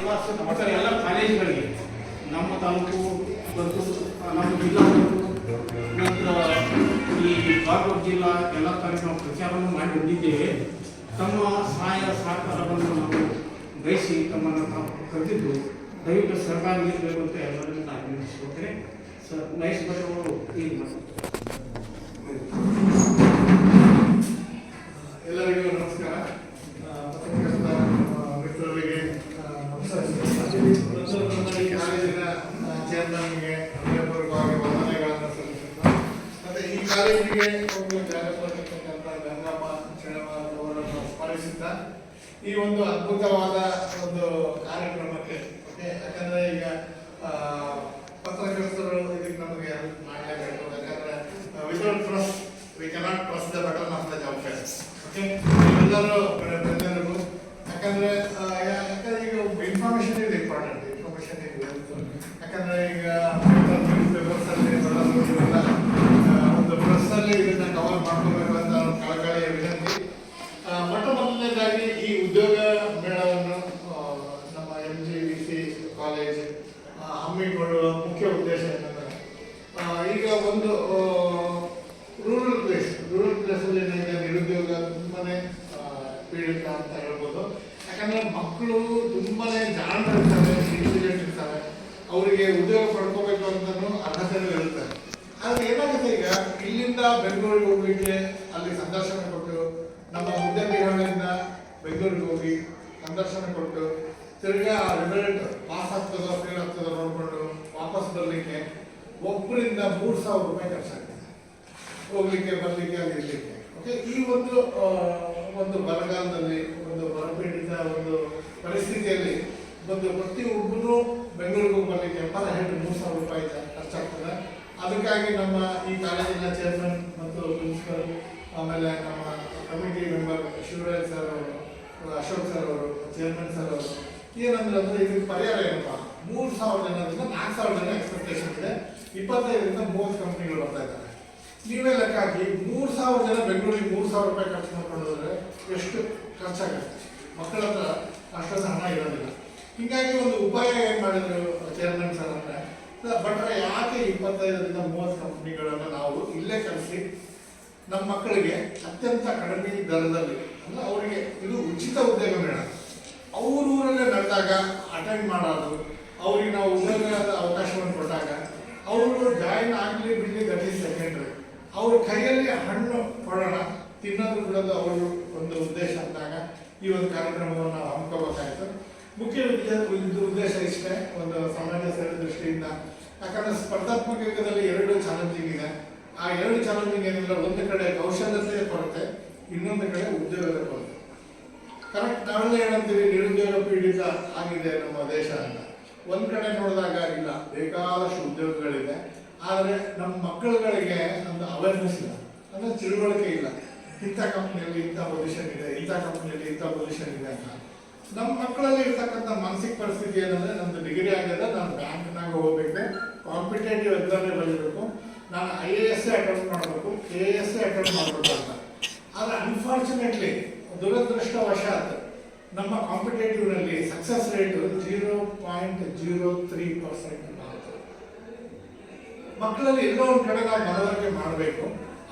ಮತ್ತು ಎಲ್ಲ ಕಾಲೇಜುಗಳಿಗೆ ನಮ್ಮ ತಾಲೂಕು ಮತ್ತು ನಮ್ಮ ಜಿಲ್ಲಾ ನಂತರ ಈ ಬಾಗಲಕೋಟೆ ಜಿಲ್ಲಾ ಎಲ್ಲ ಕಾರ್ಯಕ್ರಮ ಪ್ರಚಾರವನ್ನು ಮಾಡಿ ಹೊಂದಿದ್ದೇವೆ. ತಮ್ಮ ಸಹಾಯ ಸಹಕಾರವನ್ನು ನಾವು ಬಯಸಿ ತಮ್ಮನ್ನು ನಾವು ಕರೆದಿದ್ದು ದಯವಿಟ್ಟು ಸರ್ಕಾರ ನೀಡಬೇಕು ಅಂತ ಎಲ್ಲರಿಗೂ ನಾನು ವಿನಂತಿಸುತ್ತೇನೆ. ಮಹೇಶ್ ಭಟ್ ಅವರು ಈಗ ಎಲ್ಲರಿಗೂ ನಮಸ್ಕಾರ. ಪತ್ರಕರ್ತ ಮಿತ್ರರಿಗೆ ಕಾಲೇಜಿನ ಚೇರ್ಮನ್ಗೆ ಹೃದಯಪೂರ್ವಕವಾಗಿ ವಂದನೆಗಳನ್ನು ಸಲ್ಲಿಸುತ್ತಾ ಮತ್ತೆ ಈ ಕಾಲೇಜಿಗೆ ಒಂದು ಜಾಗೃತಕ್ಕಂಥ ಗಂಗಮ್ಮ ಚೇಳಮಾರ್ ಅವರನ್ನು ಸ್ಮರಿಸುತ್ತಾ ಈ ಒಂದು ಅದ್ಭುತವಾದ ಒಂದು ಕಾರ್ಯಕ್ರಮಕ್ಕೆ ಯಾಕಂದ್ರೆ ಈಗ ಪತ್ರಕರ್ತರು ಇದಕ್ಕೆ ನಮಗೆ ಹೆಲ್ಪ್ ಮಾಡಲೇಬೇಕು. ಯಾಕಂದ್ರೆ without trust we cannot press the button of the job fair. Okay, ಎಲ್ಲರೂ ಬೆಂಗಳೂರು ಯಾಕಂದ್ರೆ ಈಗ ಇನ್ಫಾರ್ಮೇಶನ್ ಇದೆ ಇಂಪಾರ್ಟೆಂಟ್. ಇನ್ಫಾರ್ಮೇಶನ್ ಇದೆ ಯಾಕಂದ್ರೆ ಈಗ ನ್ಯೂಸ್ ಪೇಪರ್ಸ್ ಅಲ್ಲಿ ಬರೋದಿಲ್ಲ, ಒಂದು ಪ್ರೆಸ್ ಅಲ್ಲಿ ಇದನ್ನ ಕವರ್ ಮಾಡ್ಕೋಬೇಕು ಅಂತ ಕಳಕಳಿಯ ವಿನಂತಿ. ಮೊಟ್ಟ ಮೊದಲನೇದಾಗಿ ಈ ಉದ್ಯೋಗ ಮೇಳವನ್ನು ನಮ್ಮ MGVC ಕಾಲೇಜ್ ಹಮ್ಮಿಕೊಳ್ಳುವ ಮುಖ್ಯ ಉದ್ದೇಶ ಏನಂದ್ರೆ ಈಗ ಒಂದು ರೂರಲ್ ಪ್ಲೇಸಲ್ಲಿ ನಿರುದ್ಯೋಗ ತುಂಬಾನೇ ಪೀಡಿತ ಅಂತ ಹೇಳ್ಬೋದು. ಯಾಕಂದ್ರೆ ಮಕ್ಕಳು ತುಂಬಾನೇ ಜಾಣರಿರ್ತಾರೆ, ಇಂಟೆಲಿಜೆಂಟ್ ಇರ್ತಾರೆ, ಅವರಿಗೆ ಉದ್ಯೋಗ ಪಡ್ಕೋಬೇಕು ಅಂತಲೂ ಅರ್ಹತೆ ಇರುತ್ತಾರೆ. ಆದ್ರೆ ಏನಾಗುತ್ತೆ, ಈಗ ಇಲ್ಲಿಂದ ಬೆಂಗಳೂರಿಗೆ ಹೋಗ್ಲಿಕ್ಕೆ ಅಲ್ಲಿ ಸಂದರ್ಶನ ಕೊಟ್ಟು ನಮ್ಮ ವಿದ್ಯಾರ್ಥಿಗಳಿಂದ ಬೆಂಗಳೂರಿಗೆ ಹೋಗಿ ಸಂದರ್ಶನ ಕೊಟ್ಟು ತಿರ್ಗಾ ರಿಸಲ್ಟ್ ಪಾಸ್ ಆಗ್ತದೋ ಫೇಲ್ ಆಗ್ತದೋ ನೋಡ್ಕೊಂಡು ವಾಪಸ್ ಬರಲಿಕ್ಕೆ ಒಬ್ಬರಿಂದ 3,000 ರೂಪಾಯಿ ಖರ್ಚಾಗ್ತದೆ, ಹೋಗ್ಲಿಕ್ಕೆ ಬರ್ಲಿಕ್ಕೆ ಅಲ್ಲಿ ಇರ್ಲಿಕ್ಕೆ. ಓಕೆ, ಈ ಒಂದು ಬರಗಾಲದಲ್ಲಿ, ಒಂದು ಬರಪೀಡಿತ ಒಂದು ಪರಿಸ್ಥಿತಿಯಲ್ಲಿ ಪ್ರತಿಯೊಬ್ಬರು ಬೆಂಗಳೂರಿಗೆ ಬರ್ಲಿಕ್ಕೆ ಪರ್ ಹೆಡ್ 3,000 ರೂಪಾಯಿ ಖರ್ಚಾಗ್ತದೆ. ಅದಕ್ಕಾಗಿ ನಮ್ಮ ಈ ಕಾಲೇಜಿನ ಚೇರ್ಮನ್ ಮತ್ತು ಪ್ರಿನ್ಸಿಪಲ್, ಆಮೇಲೆ ನಮ್ಮ ಕಮಿಟಿ ಮೆಂಬರ್ ಶಿವರಾಜ್ ಸರ್ ಅವರು, ಅಶೋಕ್ ಸರ್ ಅವರು, ಚೇರ್ಮನ್ ಸರ್ ಅವರು ಏನಂದ್ರೆ ಇದಕ್ಕೆ ಪರಿಹಾರ ಏನಪ್ಪ, 3,000 ಜನರಿಂದ 4,000 ಜನ ಎಕ್ಸ್ಪೆಕ್ಟೇಷನ್ ಇದೆ. 25ರಿಂದ 30 ಕಂಪ್ನಿಗಳು ಬರ್ತಾ ಇದ್ದಾರೆ. ನೀವೇ ಲೆಕ್ಕ ಹಾಕಿ, 3,000 ಜನ ಬೆಂಗಳೂರಿಗೆ 3,000 ರೂಪಾಯಿ ಖರ್ಚು ಮಾಡ್ಕೊಂಡ್ರೆ ಎಷ್ಟು ಖರ್ಚಾಗುತ್ತೆ? ಮಕ್ಕಳ ಹತ್ರ ಅಷ್ಟೊಂದು ಹಣ ಇರೋದಿಲ್ಲ. ಹೀಗಾಗಿ ಒಂದು ಉಪಾಯ ಏನು ಮಾಡಿದ್ರು ಚೇರ್ಮನ್ ಸರ್ ಅಂದ್ರೆ, ಬಟ್ರೆ ಯಾಕೆ 25ರಿಂದ 30 ಕಂಪ್ನಿಗಳನ್ನು ನಾವು ಇಲ್ಲೇ ಕಳಿಸಿ ನಮ್ಮ ಮಕ್ಕಳಿಗೆ ಅತ್ಯಂತ ಕಡಿಮೆ ದರದಲ್ಲಿ ಅಂದ್ರೆ ಅವರಿಗೆ ಇದು ಉಚಿತ ಉದ್ಯೋಗ ಮೇಳ ಅವ್ರ ಊರಲ್ಲೇ ನಡೆದಾಗ ಅಟೆಂಡ್ ಮಾಡೋದು, ಅವ್ರಿಗೆ ನಾವು ಉದ್ಯೋಗದ ಅವಕಾಶವನ್ನು ಕೊಟ್ಟಾಗ ಅವರು ಜಾಯಿನ್ ಆಗಲಿ ಬಿಡಲಿ ದಟ್ ಈಸ್ ಸೆಕೆಂಡ್ರಿ. ಅವ್ರ ಕೈಯಲ್ಲಿ ಹಣ್ಣು ಕೊಡೋಣ, ತಿನ್ನೋದು ಬಿಡೋದು ಅವರು ಒಂದು ಉದ್ದೇಶ ಅಂದಾಗ ಈ ಒಂದು ಕಾರ್ಯಕ್ರಮವನ್ನು ನಾವು ಹಮ್ಮಿಕೋಬೇಕಾಯ್ತು. ಮುಖ್ಯ ಉದ್ದೇಶ ಇಷ್ಟೇ, ಒಂದು ಸಮಾಜ ಸೇವೆ ದೃಷ್ಟಿಯಿಂದ. ಯಾಕಂದ್ರೆ ಸ್ಪರ್ಧಾತ್ಮಕ ಯುಗದಲ್ಲಿ 2 ಚಾಲೆಂಜಿಂಗ್ ಇದೆ. ಆ 2 ಚಾಲೆಂಜಿಂಗ್ ಏನಿಲ್ಲ, ಒಂದು ಕಡೆ ಕೌಶಲ್ಯತೆಯ ಕೊರತೆ, ಇನ್ನೊಂದು ಕಡೆ ಉದ್ಯೋಗದ ಕೊರತೆ. ಕರೆಕ್ಟ್, ನಾವೆಲ್ಲ ಏನಂತೀವಿ ನಿರುದ್ಯೋಗ ಪೀಡಿತ ಆಗಿದೆ ನಮ್ಮ ದೇಶ ಅಂತ. ಒಂದ್ ಕಡೆ ನೋಡಿದಾಗ ಇಲ್ಲ, ಬೇಕಾದಷ್ಟು ಉದ್ಯೋಗಗಳಿದೆ, ಆದರೆ ನಮ್ಮ ಮಕ್ಕಳುಗಳಿಗೆ ಒಂದು ಅವೇರ್ನೆಸ್ ಇಲ್ಲ, ಅಂದ್ರೆ ತಿಳುವಳಿಕೆ ಇಲ್ಲ. ಇಂಥ ಕಂಪ್ನಿಯಲ್ಲಿ ಇಂಥ ಪೊಸಿಷನ್ ಇದೆ, ಇಂಥ ಕಂಪ್ನಿಯಲ್ಲಿ ಇಂಥ ಪೊಸಿಷನ್ ಇದೆ ಅಂತ. ನಮ್ಮ ಮಕ್ಕಳಲ್ಲಿ ಇರ್ತಕ್ಕಂಥ ಮಾನಸಿಕ ಪರಿಸ್ಥಿತಿ ಏನಂದ್ರೆ, ನಮ್ದು ಡಿಗ್ರಿ ಆಗಿದೆ, ನಾನು ಬ್ಯಾಂಕ್ನಾಗ ಹೋಗ್ಬೇಕು, ಕಾಂಪಿಟೇಟಿವ್ ಎಕ್ಸಾಮೇ ಬರೀಬೇಕು, ನಾನು IAS ಅಟೆಂಡ್ ಮಾಡಬೇಕು, KAS ಅಟೆಂಡ್ ಮಾಡಬೇಕು ಅಂತ. ಆದರೆ ಅನ್ಫಾರ್ಚುನೇಟ್ಲಿ ದುರದೃಷ್ಟವಶಾತ್ ನಮ್ಮ ಕಾಂಪಿಟೇಟಿವ್ನಲ್ಲಿ ಸಕ್ಸಸ್ ರೇಟ್ 0.03%. ಮಕ್ಕಳಲ್ಲಿ ಎಲ್ಲೋ ಒಂದು ಕಡೆ ನಾವು ಮನವರಿಕೆ ಮಾಡಬೇಕು.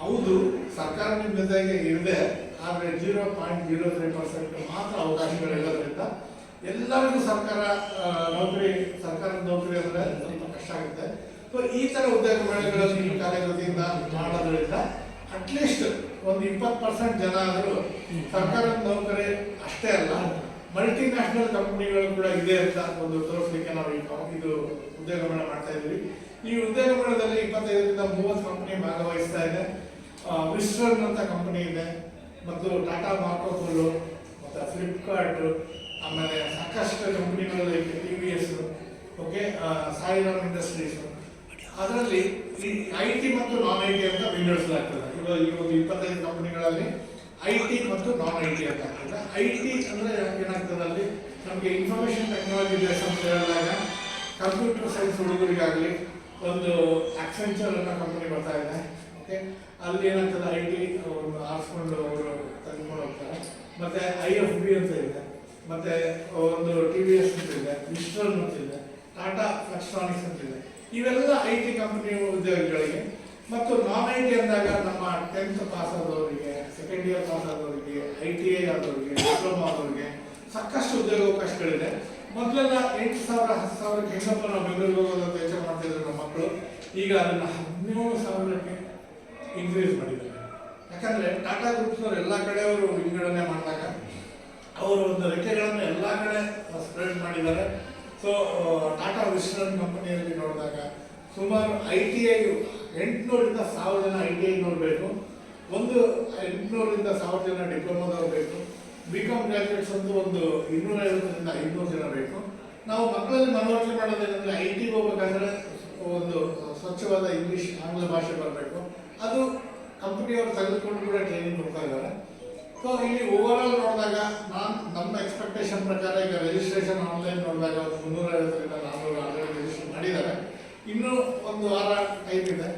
ಹೌದು, ಸರ್ಕಾರ ನಿಮ್ಮ ಜೊತೆಗೆ ಇರದೆ, ಆದರೆ 0.03% ಮಾತ್ರ ಅವಕಾಶಗಳಿರೋದ್ರಿಂದ ಎಲ್ಲರಿಗೂ ಸರ್ಕಾರದ ನೌಕರಿ ಅಂದರೆ ಸ್ವಲ್ಪ ಕಷ್ಟ ಆಗುತ್ತೆ. ಸೊ ಈ ಥರ ಉದ್ಯೋಗ ಮೇಳಗಳಲ್ಲಿ ಈ ಕಾರ್ಯಗತಿಯಿಂದ ಮಾಡೋದ್ರಿಂದ ಅಟ್ಲೀಸ್ಟ್ ಒಂದು 20% ಜನ ಆದರೂ ಸರ್ಕಾರದ ನೌಕರಿ ಅಷ್ಟೇ ಅಲ್ಲ, ಮಲ್ಟಿ ನ್ಯಾಷನಲ್ ಕಂಪನಿಗಳು ಕೂಡ ಇದೆ ಅಂತ ಒಂದು ತೋರಿಸಲಿಕ್ಕೆ ನಾವು ಇದು ಉದ್ಯೋಗ ಮೇಳ ಮಾಡ್ತಾ ಇದ್ದೀವಿ. ಈ ಉದ್ಯೋಗ ಮೇಳದಲ್ಲಿ 25ರಿಂದ 30 ಕಂಪನಿ ಭಾಗವಹಿಸ್ತಾ ಇದೆ. ವಿಸ್ಟರ್ನ್ ಅಂತ ಕಂಪನಿ ಇದೆ, ಮತ್ತು ಟಾಟಾ ಮಾರ್ಕೋಪೋಲೋ, ಮತ್ತು ಫ್ಲಿಪ್ಕಾರ್ಟ್, ಆಮೇಲೆ ಸಾಕಷ್ಟು ಕಂಪನಿಗಳು TVS, ಓಕೆ, ಸಾಯಿರಾಮ್ ಇಂಡಸ್ಟ್ರೀಸ್. ಅದರಲ್ಲಿ ಈ IT ಮತ್ತು ನಾನ್ IT ಅಂತ ವಿಂಗಡಿಸಲಾಗ್ತದೆ. ಇವಾಗ ಈ ಒಂದು 25 ಕಂಪನಿಗಳಲ್ಲಿ IT ಮತ್ತು ನಾನ್ IT ಅಂತ ಆಗ್ತದೆ. IT ಅಂದ್ರೆ ಏನಾಗ್ತದೆ, ಅಲ್ಲಿ ನಮಗೆ ಇನ್ಫಾರ್ಮೇಶನ್ ಟೆಕ್ನಾಲಜಿ ಬೇಸ್ ಅಂತ ಹೇಳಿದಾಗ ಕಂಪ್ಯೂಟರ್ ಸೈನ್ಸ್ ಹುಡುಗರಿಗಾಗಲಿ ಒಂದು ಆಕ್ಸೆಂಚರ್ ಅನ್ನೋ ಕಂಪನಿ ಬರ್ತಾ ಇದೆ. ಓಕೆ, ಅಲ್ಲಿ ಏನಾಗ್ತದೆ, IT ಒಂದು ಆರಿಸ್ಕೊಂಡು ಅವರು ತೆಗೆದುಕೊಂಡು ಹೋಗ್ತಾರೆ. ಮತ್ತೆ IFB ಅಂತ ಇದೆ, ಮತ್ತೆ ಒಂದು TVS ಅಂತ ಇದೆ, ಮಿಸ್ಟ್ರಲ್ ಅಂತಿದೆ, ಟಾಟಾ ಫ್ಲೆಕ್ಸ್ಟ್ರಾನಿಕ್ಸ್ ಅಂತಿದೆ. ಇವೆಲ್ಲ IT ಕಂಪನಿ ಉದ್ಯೋಗಿಗಳಿಗೆ. ಮತ್ತು ನಾನ್ IT ಅಂದಾಗ ನಮ್ಮ 10th ಪಾಸ್ ಆದವರಿಗೆ, ಸೆಕೆಂಡ್ ಇಯರ್ ಪಾಸ್ ಆದವರಿಗೆ, ITI ಆದವರಿಗೆ, ಡಿಪ್ಲೊಮಾ ಆದವರಿಗೆ ಸಾಕಷ್ಟು ಉದ್ಯೋಗಾವಕಾಶಗಳಿದೆ. ಮೊದಲೆಲ್ಲ 8,000 10,000ಕ್ಕೆ ಹೆಂಗಪ್ಪ ನಾವು ಬೆಂಗಳೂರಿಗೆ ಹೋಗೋದಂತ ಯೋಚನೆ ಮಾಡ್ತಿದ್ರು ನಮ್ಮ ಮಕ್ಕಳು. ಈಗ ಅದನ್ನು 17,000ಕ್ಕೆ ಇನ್ಕ್ರೀಸ್ ಮಾಡಿದ್ದಾರೆ. ಯಾಕಂದರೆ ಟಾಟಾ ಗ್ರೂಪ್ಸ್ನವ್ರು ಎಲ್ಲ ಕಡೆ ಅವರು ವಿಂಗಡಣೆ ಮಾಡಿದಾಗ ಅವರು ಒಂದು ರೆಕ್ಕೆಗಳನ್ನು ಎಲ್ಲ ಕಡೆ ಸ್ಪ್ರೆಡ್ ಮಾಡಿದ್ದಾರೆ. ಸೊ ಟಾಟಾ ವಿಸ್ಟರ್ನ್ ಕಂಪನಿಯಲ್ಲಿ ನೋಡಿದಾಗ ಸುಮಾರು ITI 800ರಿಂದ 1000 ಜನ ITI ನೋಡಬೇಕು, 800ರಿಂದ 1000 ಜನ ಡಿಪ್ಲೊಮಾದವ್ರು ಬೇಕು, BCom ಗ್ರಾಜುಯೇಟ್ಸ್ ಅಂತೂ ಒಂದು 250ರಿಂದ 500 ಜನ ಬೇಕು. ನಾವು ಮಕ್ಕಳಲ್ಲಿ ಮನವರಿಕೆ ಮಾಡೋದೇನೆಂದರೆ ITಗೆ ಹೋಗ್ಬೇಕಾದ್ರೆ ಒಂದು ಸ್ವಚ್ಛವಾದ ಇಂಗ್ಲೀಷ್ ಆಂಗ್ಲ ಭಾಷೆ ಬರಬೇಕು. ಅದು ಕಂಪನಿಯವರು ತೆಗೆದುಕೊಂಡು ಕೂಡ ಟ್ರೈನಿಂಗ್ ಕೊಡ್ತಾ ಇದ್ದಾರೆ. ಸೊ ಇಲ್ಲಿ ಓವರಾಲ್ ನೋಡಿದಾಗ ನಮ್ಮ ಎಕ್ಸ್ಪೆಕ್ಟೇಷನ್ ಪ್ರಕಾರ ಈಗ ರಿಜಿಸ್ಟ್ರೇಷನ್ ಆನ್ಲೈನ್ ನೋಡಿದಾಗ ಒಂದು 350ರಿಂದ 400 ಆಲ್ರೆಡಿ ರಿಜಿಸ್ಟ್ರೇಷನ್ ಮಾಡಿದ್ದಾರೆ. ಇನ್ನೂ ಒಂದು ವಾರ ಟೈಮ್ ಇದೆ.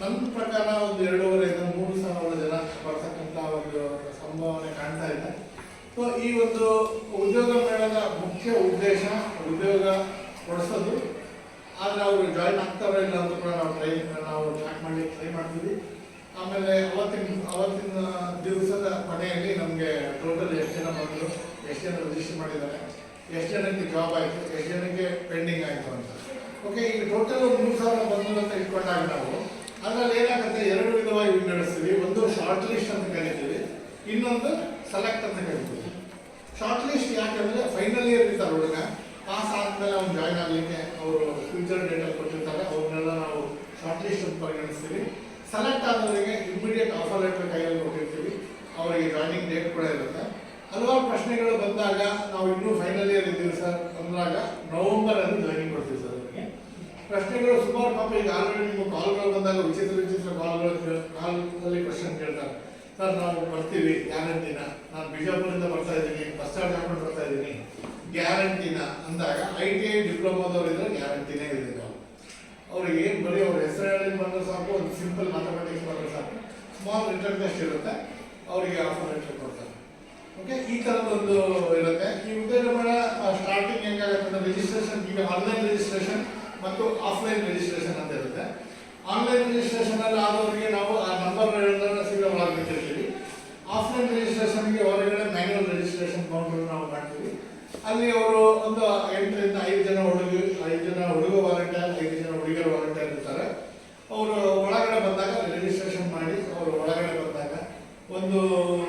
ನನ್ನ ಪ್ರಕಾರ ಒಂದು 2,500ರಿಂದ 3,000 ಜನ ಬರ್ತಕ್ಕಂಥ ಒಂದು ಸಂಭಾವನೆ ಕಾಣ್ತಾ ಇದೆ. ಸೊ ಈ ಒಂದು ಉದ್ಯೋಗ ಮೇಳದ ಮುಖ್ಯ ಉದ್ದೇಶ ಉದ್ಯೋಗ ಕೊಡಿಸೋದು. ಆದರೆ ಅವರು ಜಾಯಿನ್ ಆಗ್ತಾರೋ ಇಲ್ಲ ಅಂತ ಕೂಡ ನಾವು ಟ್ರ್ಯಾಕ್ ಮಾಡಿ ಟ್ರೈ ಮಾಡ್ತೀವಿ. ಆಮೇಲೆ ಅವತ್ತಿನ ದಿವಸದ ಕೊನೆಯಲ್ಲಿ ನಮಗೆ ಟೋಟಲ್ ಎಷ್ಟು ಜನ ಬಂದರು, ಎಷ್ಟು ಜನ ರಿಜಿಸ್ಟರ್ ಮಾಡಿದ್ದಾರೆ, ಎಷ್ಟು ಜನಕ್ಕೆ ಜಾಬ್ ಆಯಿತು, ಎಷ್ಟು ಜನಕ್ಕೆ ಪೆಂಡಿಂಗ್ ಆಯಿತು ಅಂತ. ಓಕೆ, ಈಗ ಟೋಟಲ್ 3,000 ಬಂದರು ಅಂತ ಇಟ್ಕೊಂಡಾಗ ನಾವು ಅದರಲ್ಲಿ ಏನಾಗುತ್ತೆ, 2 ವಿಧವಾಗಿ ವಿಂಗಡಿಸ್ತೀವಿ. ಒಂದು ಶಾರ್ಟ್ ಲಿಸ್ಟ್ ಅಂತ ಕರಿತೀವಿ, ಇನ್ನೊಂದು ಸೆಲೆಕ್ಟ್ ಅಂತ ಕರಿತೀವಿ. ಶಾರ್ಟ್ ಲಿಸ್ಟ್ ಯಾಕೆಂದರೆ ಫೈನಲ್ ಇಯರ್ ಇರ್ತಾರೆ ಹುಡುಗ, ಪಾಸ್ ಆದಮೇಲೆ ಅವ್ನು ಜಾಯ್ನ್ ಆಗಲಿಕ್ಕೆ ಅವರು ಫ್ಯೂಚರ್ ಡೇಟಲ್ಲಿ ಕೊಟ್ಟಿರ್ತಾರೆ, ಅವ್ರನ್ನೆಲ್ಲ ನಾವು ಶಾರ್ಟ್ ಲಿಸ್ಟ್ ಅಂತ ಪರಿಗಣಿಸ್ತೀವಿ. ಸೆಲೆಕ್ಟ್ ಆದವರಿಗೆ ಇಮಿಡಿಯೇಟ್ ಆಫರ್ ಲೆಟರ್ ಕೈಯಲ್ಲಿ ಕೊಟ್ಟಿರ್ತೀವಿ, ಅವರಿಗೆ ಜಾಯ್ನಿಂಗ್ ಡೇಟ್ ಕೂಡ ಇರುತ್ತೆ. ಹಲವಾರು ಪ್ರಶ್ನೆಗಳು ಬಂದಾಗ ನಾವು ಇನ್ನೂ ಫೈನಲ್ ಇಯರ್ ಇದ್ದೀವಿ ಸರ್ ಅಂದಾಗ ನವೆಂಬರಲ್ಲಿ ಜಾಯ್ನಿಂಗ್ ಕೊಡ್ತೀವಿ ಸರ್. ಅವರಿಗೆ ಪ್ರಶ್ನೆಗಳು ಸುಮಾರು ಪಾಪ ಈಗ ಆಲ್ರೆಡಿ ನಿಮ್ಮ ಕಾಲ್ಗಳು ಬಂದಾಗ ವಿಚಿತ್ರ ಕಾಲಲ್ಲಿ ಕ್ವಶನ್ ಕೇಳ್ತಾರೆ. ಸರ್ ನಾವು ಬರ್ತೀವಿ ಗ್ಯಾರಂಟಿನ, ನಾನು ಬಿಜಾಪುರದಿಂದ ಬರ್ತಾ ಇದ್ದೀನಿ, ಬಸ್ ಸ್ಟಾಂಡ್ ಹಾಕೊಂಡು ಬರ್ತಾ ಇದ್ದೀನಿ, ಗ್ಯಾರಂಟಿನ ಅಂದಾಗ ITI ಡಿಪ್ಲೊಮಾದವ್ರು ಇದ್ರೆ ಗ್ಯಾರಂಟಿನೇ ಇದೆ. ನಾವು ಅವ್ರಿಗೆ ಏನು ಬರೀ ಅವ್ರ ಹೆಸರು ಬಂದರೆ ಸಾಕು, ಒಂದು ಸಿಂಪಲ್ ಮ್ಯಾಥಮೆಟಿಕ್ಸ್ ಬಂದರೆ ಸಾಕು, ಸ್ಮಾಲ್ ರಿಟರ್ನ್ ಟೆಸ್ಟ್ ಇರುತ್ತೆ, ಅವರಿಗೆ ಆಫರ್ ಲೆಟರ್ ಕೊಡ್ತಾರೆ. ಓಕೆ, ಈ ಥರದೊಂದು ಇರುತ್ತೆ. ಈ ಉದ್ಯೋಗ ಮೇಳ ಸ್ಟಾರ್ಟಿಂಗ್ ಹೆಂಗಾಗುತ್ತೆ ಅಂದರೆ ರಿಜಿಸ್ಟ್ರೇಷನ್, ಈಗ ಆನ್ಲೈನ್ ರಿಜಿಸ್ಟ್ರೇಷನ್ ಮತ್ತು ಆಫ್ಲೈನ್ ರಿಜಿಸ್ಟ್ರೇಷನ್ ಅಂತ ಇರುತ್ತೆ. ಆನ್ಲೈನ್ ರಿಜಿಸ್ಟ್ರೇಷನಲ್ಲಿ ಆದವರಿಗೆ ನಾವು ಆ ನಂಬರ್ ಸೀದಾ ಒಳಗಿಟ್ಟಿರ್ತೀವಿ. ಆಫ್ಲೈನ್ ರಿಜಿಸ್ಟ್ರೇಷನ್ಗೆ ಹೊರಗಡೆ ಮ್ಯಾನ್ಯುವಲ್ ರಿಜಿಸ್ಟ್ರೇಷನ್ ಕೌಂಟರ್ ನಾವು ಮಾಡ್ತೀವಿ. ಅಲ್ಲಿ ಅವರು ಒಂದು 8ರಿಂದ 5 ಜನ 5 ಜನ ಹುಡುಗ ವಾಲಂಟಿಯರ್, 5 ಜನ ಹುಡುಗರು ವಾಲಂಟಿಯರ್ ಇರ್ತಾರೆ. ಅವರು ಒಳಗಡೆ ಬಂದಾಗ ರಿಜಿಸ್ಟ್ರೇಷನ್ ಮಾಡಿ ಅವರು ಒಳಗಡೆ ಬಂದಾಗ ಒಂದು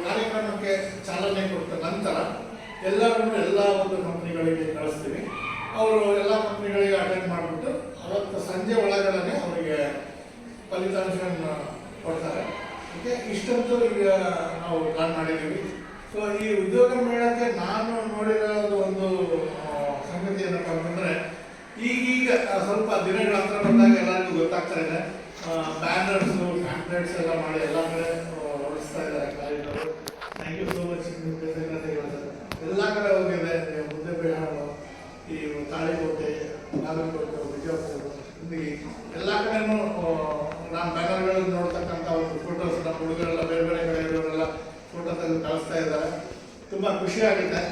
ಕಾರ್ಯಕ್ರಮಕ್ಕೆ ಚಾಲನೆ ಕೊಟ್ಟ ನಂತರ ಎಲ್ಲರನ್ನು ಎಲ್ಲ ಒಂದು ಕಂಪ್ನಿಗಳಿಗೆ ಕಳಿಸ್ತೀವಿ. ಅವರು ಎಲ್ಲ ಕಂಪ್ನಿಗಳಿಗೆ ಅಟೆಂಡ್ ಮಾಡಿಬಿಟ್ಟು ಅವತ್ತು ಸಂಜೆ ಒಳಗಡೆ ಅವರಿಗೆ ಫಲಿತಾಂಶವನ್ನು ಕೊಡ್ತಾರೆ. ಓಕೆ, ಇಷ್ಟಂತೂ ಈಗ ನಾವು ಪ್ಲಾನ್ ಮಾಡಿದ್ದೀವಿ. ಸೊ ಈ ಉದ್ಯೋಗ ಮೇಳಕ್ಕೆ ನಾನು ನೋಡಿರೋ ಒಂದು ಸಂಗತಿ ಏನಪ್ಪ ಅಂತಂದರೆ, ಈಗೀಗ ಸ್ವಲ್ಪ ದಿನಗಳ ಹತ್ರ ಬಂದಾಗ ಎಲ್ಲರಿಗೂ ಗೊತ್ತಾಗ್ತಾ ಇದೆ. ಬ್ಯಾನರ್ಸು ಪ್ಯಾಂಪ್ಲೆಟ್ಸ್ ಎಲ್ಲ ಮಾಡಿ ಎಲ್ಲ ಕಡೆ ಹೊರಡಿಸ್ತಾ ಇದ್ದಾರೆ ಕಾಲೇಜವರು. Thank you so much. ಎಲ್ಲ ಕಡೆ ಹೋಗಿದೆ, ಮುದ್ದೆಬೇಹಾಳು, ಈ ತಾಳಿಕೋಟೆ, ನಾಗರಕೋಟೆ, ವಿಜಯಪುರ, ಹಿಂದಿಗಿ ಎಲ್ಲ ಕಡೆನೂ ನಾನು ಬ್ಯಾನರ್ಗಳನ್ನು ನೋಡ್ತಕ್ಕಂಥ ಒಂದು ಫೋಟೋಸ್ ನಮ್ಮ ಹುಡುಗರೆಲ್ಲ ಬೇರೆ ಬೇರೆ ಕಡೆ ಇರೋರೆಲ್ಲ ಫೋಟೋ ತೆಗೆದು ಕಳಿಸ್ತಾ ಇದ್ದಾರೆ. ತುಂಬ ಖುಷಿಯಾಗುತ್ತೆ.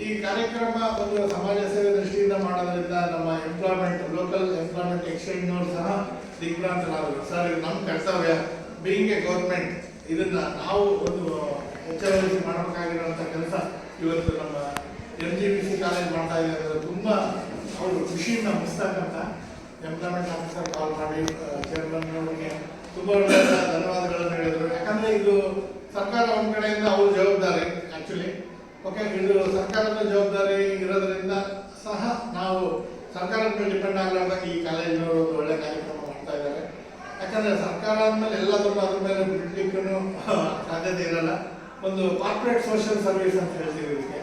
ಈ ಕಾರ್ಯಕ್ರಮ ಒಂದು ಸಮಾಜ ಸೇವೆ ದೃಷ್ಟಿಯಿಂದ ಮಾಡೋದ್ರಿಂದ ನಮ್ಮ ಲೋಕಲ್ ಎಂಪ್ಲಾಯ್ಮೆಂಟ್ ಎಕ್ಸ್ಚೇಂಜ್ನವರು ಸಹ ದಿಗ್ಭ್ರಾಂತರಾದರು. ಸರ್, ಇದು ನಮ್ಮ ಕರ್ತವ್ಯ, ಬೀಯಿಂಗ್ ಎ ಗೌರ್ಮೆಂಟ್, ಇದನ್ನು ನಾವು ಒಂದು ಎಚ್ಚರವಹಿಸಿ ಮಾಡಬೇಕಾಗಿರೋಂಥ ಕೆಲಸ ಇವತ್ತು ನಮ್ಮ MGBC ಕಾಲೇಜ್ ಮಾಡ್ತಾ ಇದ್ದಾರೆ. ತುಂಬ ಅವರು ಖುಷಿಯಿಂದ ಮುಗಿಸ್ತಕ್ಕಂಥ ಎಂಪ್ಲಾಯ್ಮೆಂಟ್ ಆಫೀಸರ್ ಕಾಲ್ ಮಾಡಿ ಚೇರ್ಮನ್ ಅವರಿಗೆ ತುಂಬ ಧನ್ಯವಾದಗಳನ್ನು ಹೇಳಿದರು. ಯಾಕಂದರೆ ಇದು ಸರ್ಕಾರ ಒಂದು ಕಡೆಯಿಂದ ಅವ್ರ ಜವಾಬ್ದಾರಿ ಆ್ಯಕ್ಚುಲಿ. ಓಕೆ, ಇದು ಸರ್ಕಾರದ ಜವಾಬ್ದಾರಿ ಇರೋದ್ರಿಂದ ಸಹ ನಾವು ಸರ್ಕಾರದ ಮೇಲೆ ಡಿಪೆಂಡ್ ಆಗಲಾರ್ದಾಗ ಈ ಕಾಲೇಜಿನವರು ಒಂದು ಒಳ್ಳೆ ಕಾರ್ಯಕ್ರಮ ಮಾಡ್ತಾ ಇದ್ದಾರೆ. ಯಾಕಂದರೆ ಸರ್ಕಾರ ಅಂದಮೇಲೆ ಎಲ್ಲದನ್ನು ಅದ್ರ ಮೇಲೆ ಬಿಡ್ಲಿಕ್ಕೂ ಸಾಧ್ಯತೆ ಇರಲ್ಲ. ಒಂದು ಕಾರ್ಪೊರೇಟ್ ಸೋಷಿಯಲ್ ಸರ್ವಿಸ್ ಅಂತ ಹೇಳ್ತೀವಿ ಇದಕ್ಕೆ.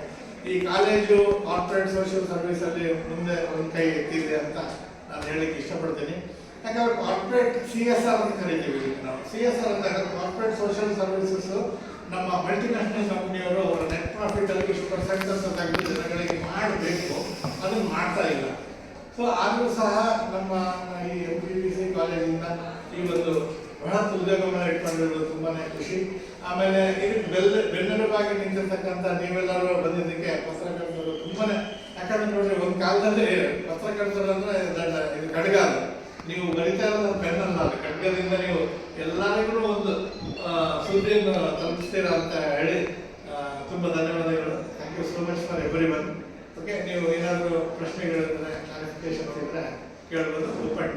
ಈ ಕಾಲೇಜು ಕಾರ್ಪೊರೇಟ್ ಸೋಷಿಯಲ್ ಸರ್ವಿಸಲ್ಲಿ ಮುಂದೆ ಒಂದು ಕೈ ಎತ್ತಿದೆ ಅಂತ ನಾನು ಹೇಳಲಿಕ್ಕೆ ಇಷ್ಟಪಡ್ತೀನಿ. ಯಾಕಂದರೆ ಕಾರ್ಪೊರೇಟ್ CSR ಅಂತ ಕರಿತೀವಿ ನಾವು. CSR ಅಂತ ಕಾರ್ಪೊರೇಟ್ ಸೋಷಿಯಲ್ ಸರ್ವಿಸಸ್ಸು ನಮ್ಮ ಮಲ್ಟಿನ್ಯಾಷನಲ್ ಕಂಪ್ನಿಯವರು ಅವರ ನೆಟ್ ಪ್ರಾಫಿಟಲ್ಲಿ ಇಷ್ಟು % ಅಂತ ತೆಗೆದು ಜನಗಳಿಗೆ ಮಾಡಬೇಕು, ಅದನ್ನು ಮಾಡ್ತಾ ಇಲ್ಲ. ಸೊ ಆದರೂ ಸಹ ನಮ್ಮ ಈ MGBC ಕಾಲೇಜಿಂದ ಈ ಒಂದು ಬೃಹತ್ ಉದ್ಯೋಗವನ್ನು ಇಟ್ಕೊಂಡಿರೋದು ತುಂಬಾ ಖುಷಿ. ಆಮೇಲೆ ಇದಕ್ಕೆ ಬೆನ್ನೆಲುಬಾಗಿ ನಿಂತಿರ್ತಕ್ಕಂಥ ನೀವೆಲ್ಲರೂ ಬಂದಿದ್ದಕ್ಕೆ ಪತ್ರಕರ್ತರು ತುಂಬಾ ಯಾಕಂದ್ರೆ ನೋಡಿ ಒಂದು ಕಾಲದಲ್ಲಿ ಪತ್ರಕರ್ತರು ಅಂದ್ರೆ ಇದು ಖಡ್ಗ ಅದು. ನೀವು ಬರಿತಾ ಇರೋದು ಪೆನ್ ಅಲ್ಲ, ಅದು ಖಡ್ಗದಿಂದ ನೀವು ಎಲ್ಲರಿಗೂ ಒಂದು ಸುದ್ದಿಯನ್ನು ತಲುಪಿಸ್ತೀರಾ ಅಂತ ಹೇಳಿ ತುಂಬ ಧನ್ಯವಾದಗಳು. Thank you so much for everyone. Okay, ನೀವು ಏನಾದರೂ ಪ್ರಶ್ನೆಗಳಿದ್ರೆ ಕ್ಲಾರಿಫಿಕೇಶನ್ಸ್ ಇದ್ದರೆ ಕೇಳ್ಬೋದು. Open.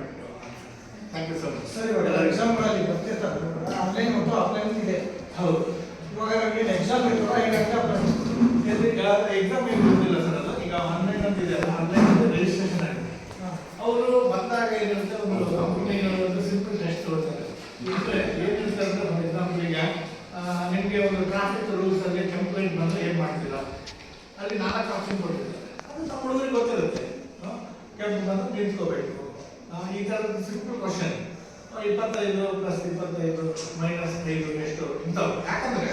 Thank you so much. Sir, ಇವಾಗ ಎಕ್ಸಾಮ್ಗಳಲ್ಲಿ ಬರ್ತಿರ್ತಾರೆ, ಆನ್ಲೈನ್ ಮತ್ತು ಆಫ್ಲೈನ್ ಇದೆ. ಹೌದು, ಇವಾಗ ಏನು ಎಕ್ಸಾಮ್ ಇರ್ತಲ್ಲ, ಈಗ ಈಗ ಎಕ್ಸಾಮ್ ಏನು ಇರುವುದಿಲ್ಲ ಸರ್, ಅದು ಈಗ ಆನ್ಲೈನ್ ಅಂತ ಇದೆ, ಆನ್ಲೈನ್ ರಿಜಿಸ್ಟ್ರೇಷನ್ ಆಗಿದೆ. ಅವರು ಬಂದಾಗ ಏನಿರುತ್ತೆ, ಒಂದು ಕಂಪ್ನಿಗಳು ಒಂದು ಸಿಂಪಲ್ ಟೆಸ್ಟ್ ತೋರಿಸ್ತಾರೆ. ಏನಿರುತ್ತೆ ಅಂದ್ರೆ ಫಾರ್ ಎಕ್ಸಾಂಪಲ್ ಈಗ ನಿಮಗೆ ಒಂದು ಟ್ರಾಫಿಕ್ ರೂಲ್ಸ್ ಅಲ್ಲಿ ಕಂಪ್ಲೇಂಟ್ ಬಂದ್ರೆ ಏನು ಮಾಡ್ತೀರಾ, ಅಲ್ಲಿ 4 ಆಪ್ಷನ್ ಕೊಟ್ಟಿರ್ತಾರೆ. ಅದು ನಮ್ಮ ಹುಡುಗರಿಗೆ ಗೊತ್ತಿರುತ್ತೆ. ಕೆಂಪು ಬಂದು ನಿಂತ್ಕೋಬೇಕು, ಈ ಥರದ ಸಿಂಪಲ್ ಕ್ವಶನ್. 25 + 25 -5 ಎಷ್ಟು ಇಂಥವು. ಯಾಕಂದ್ರೆ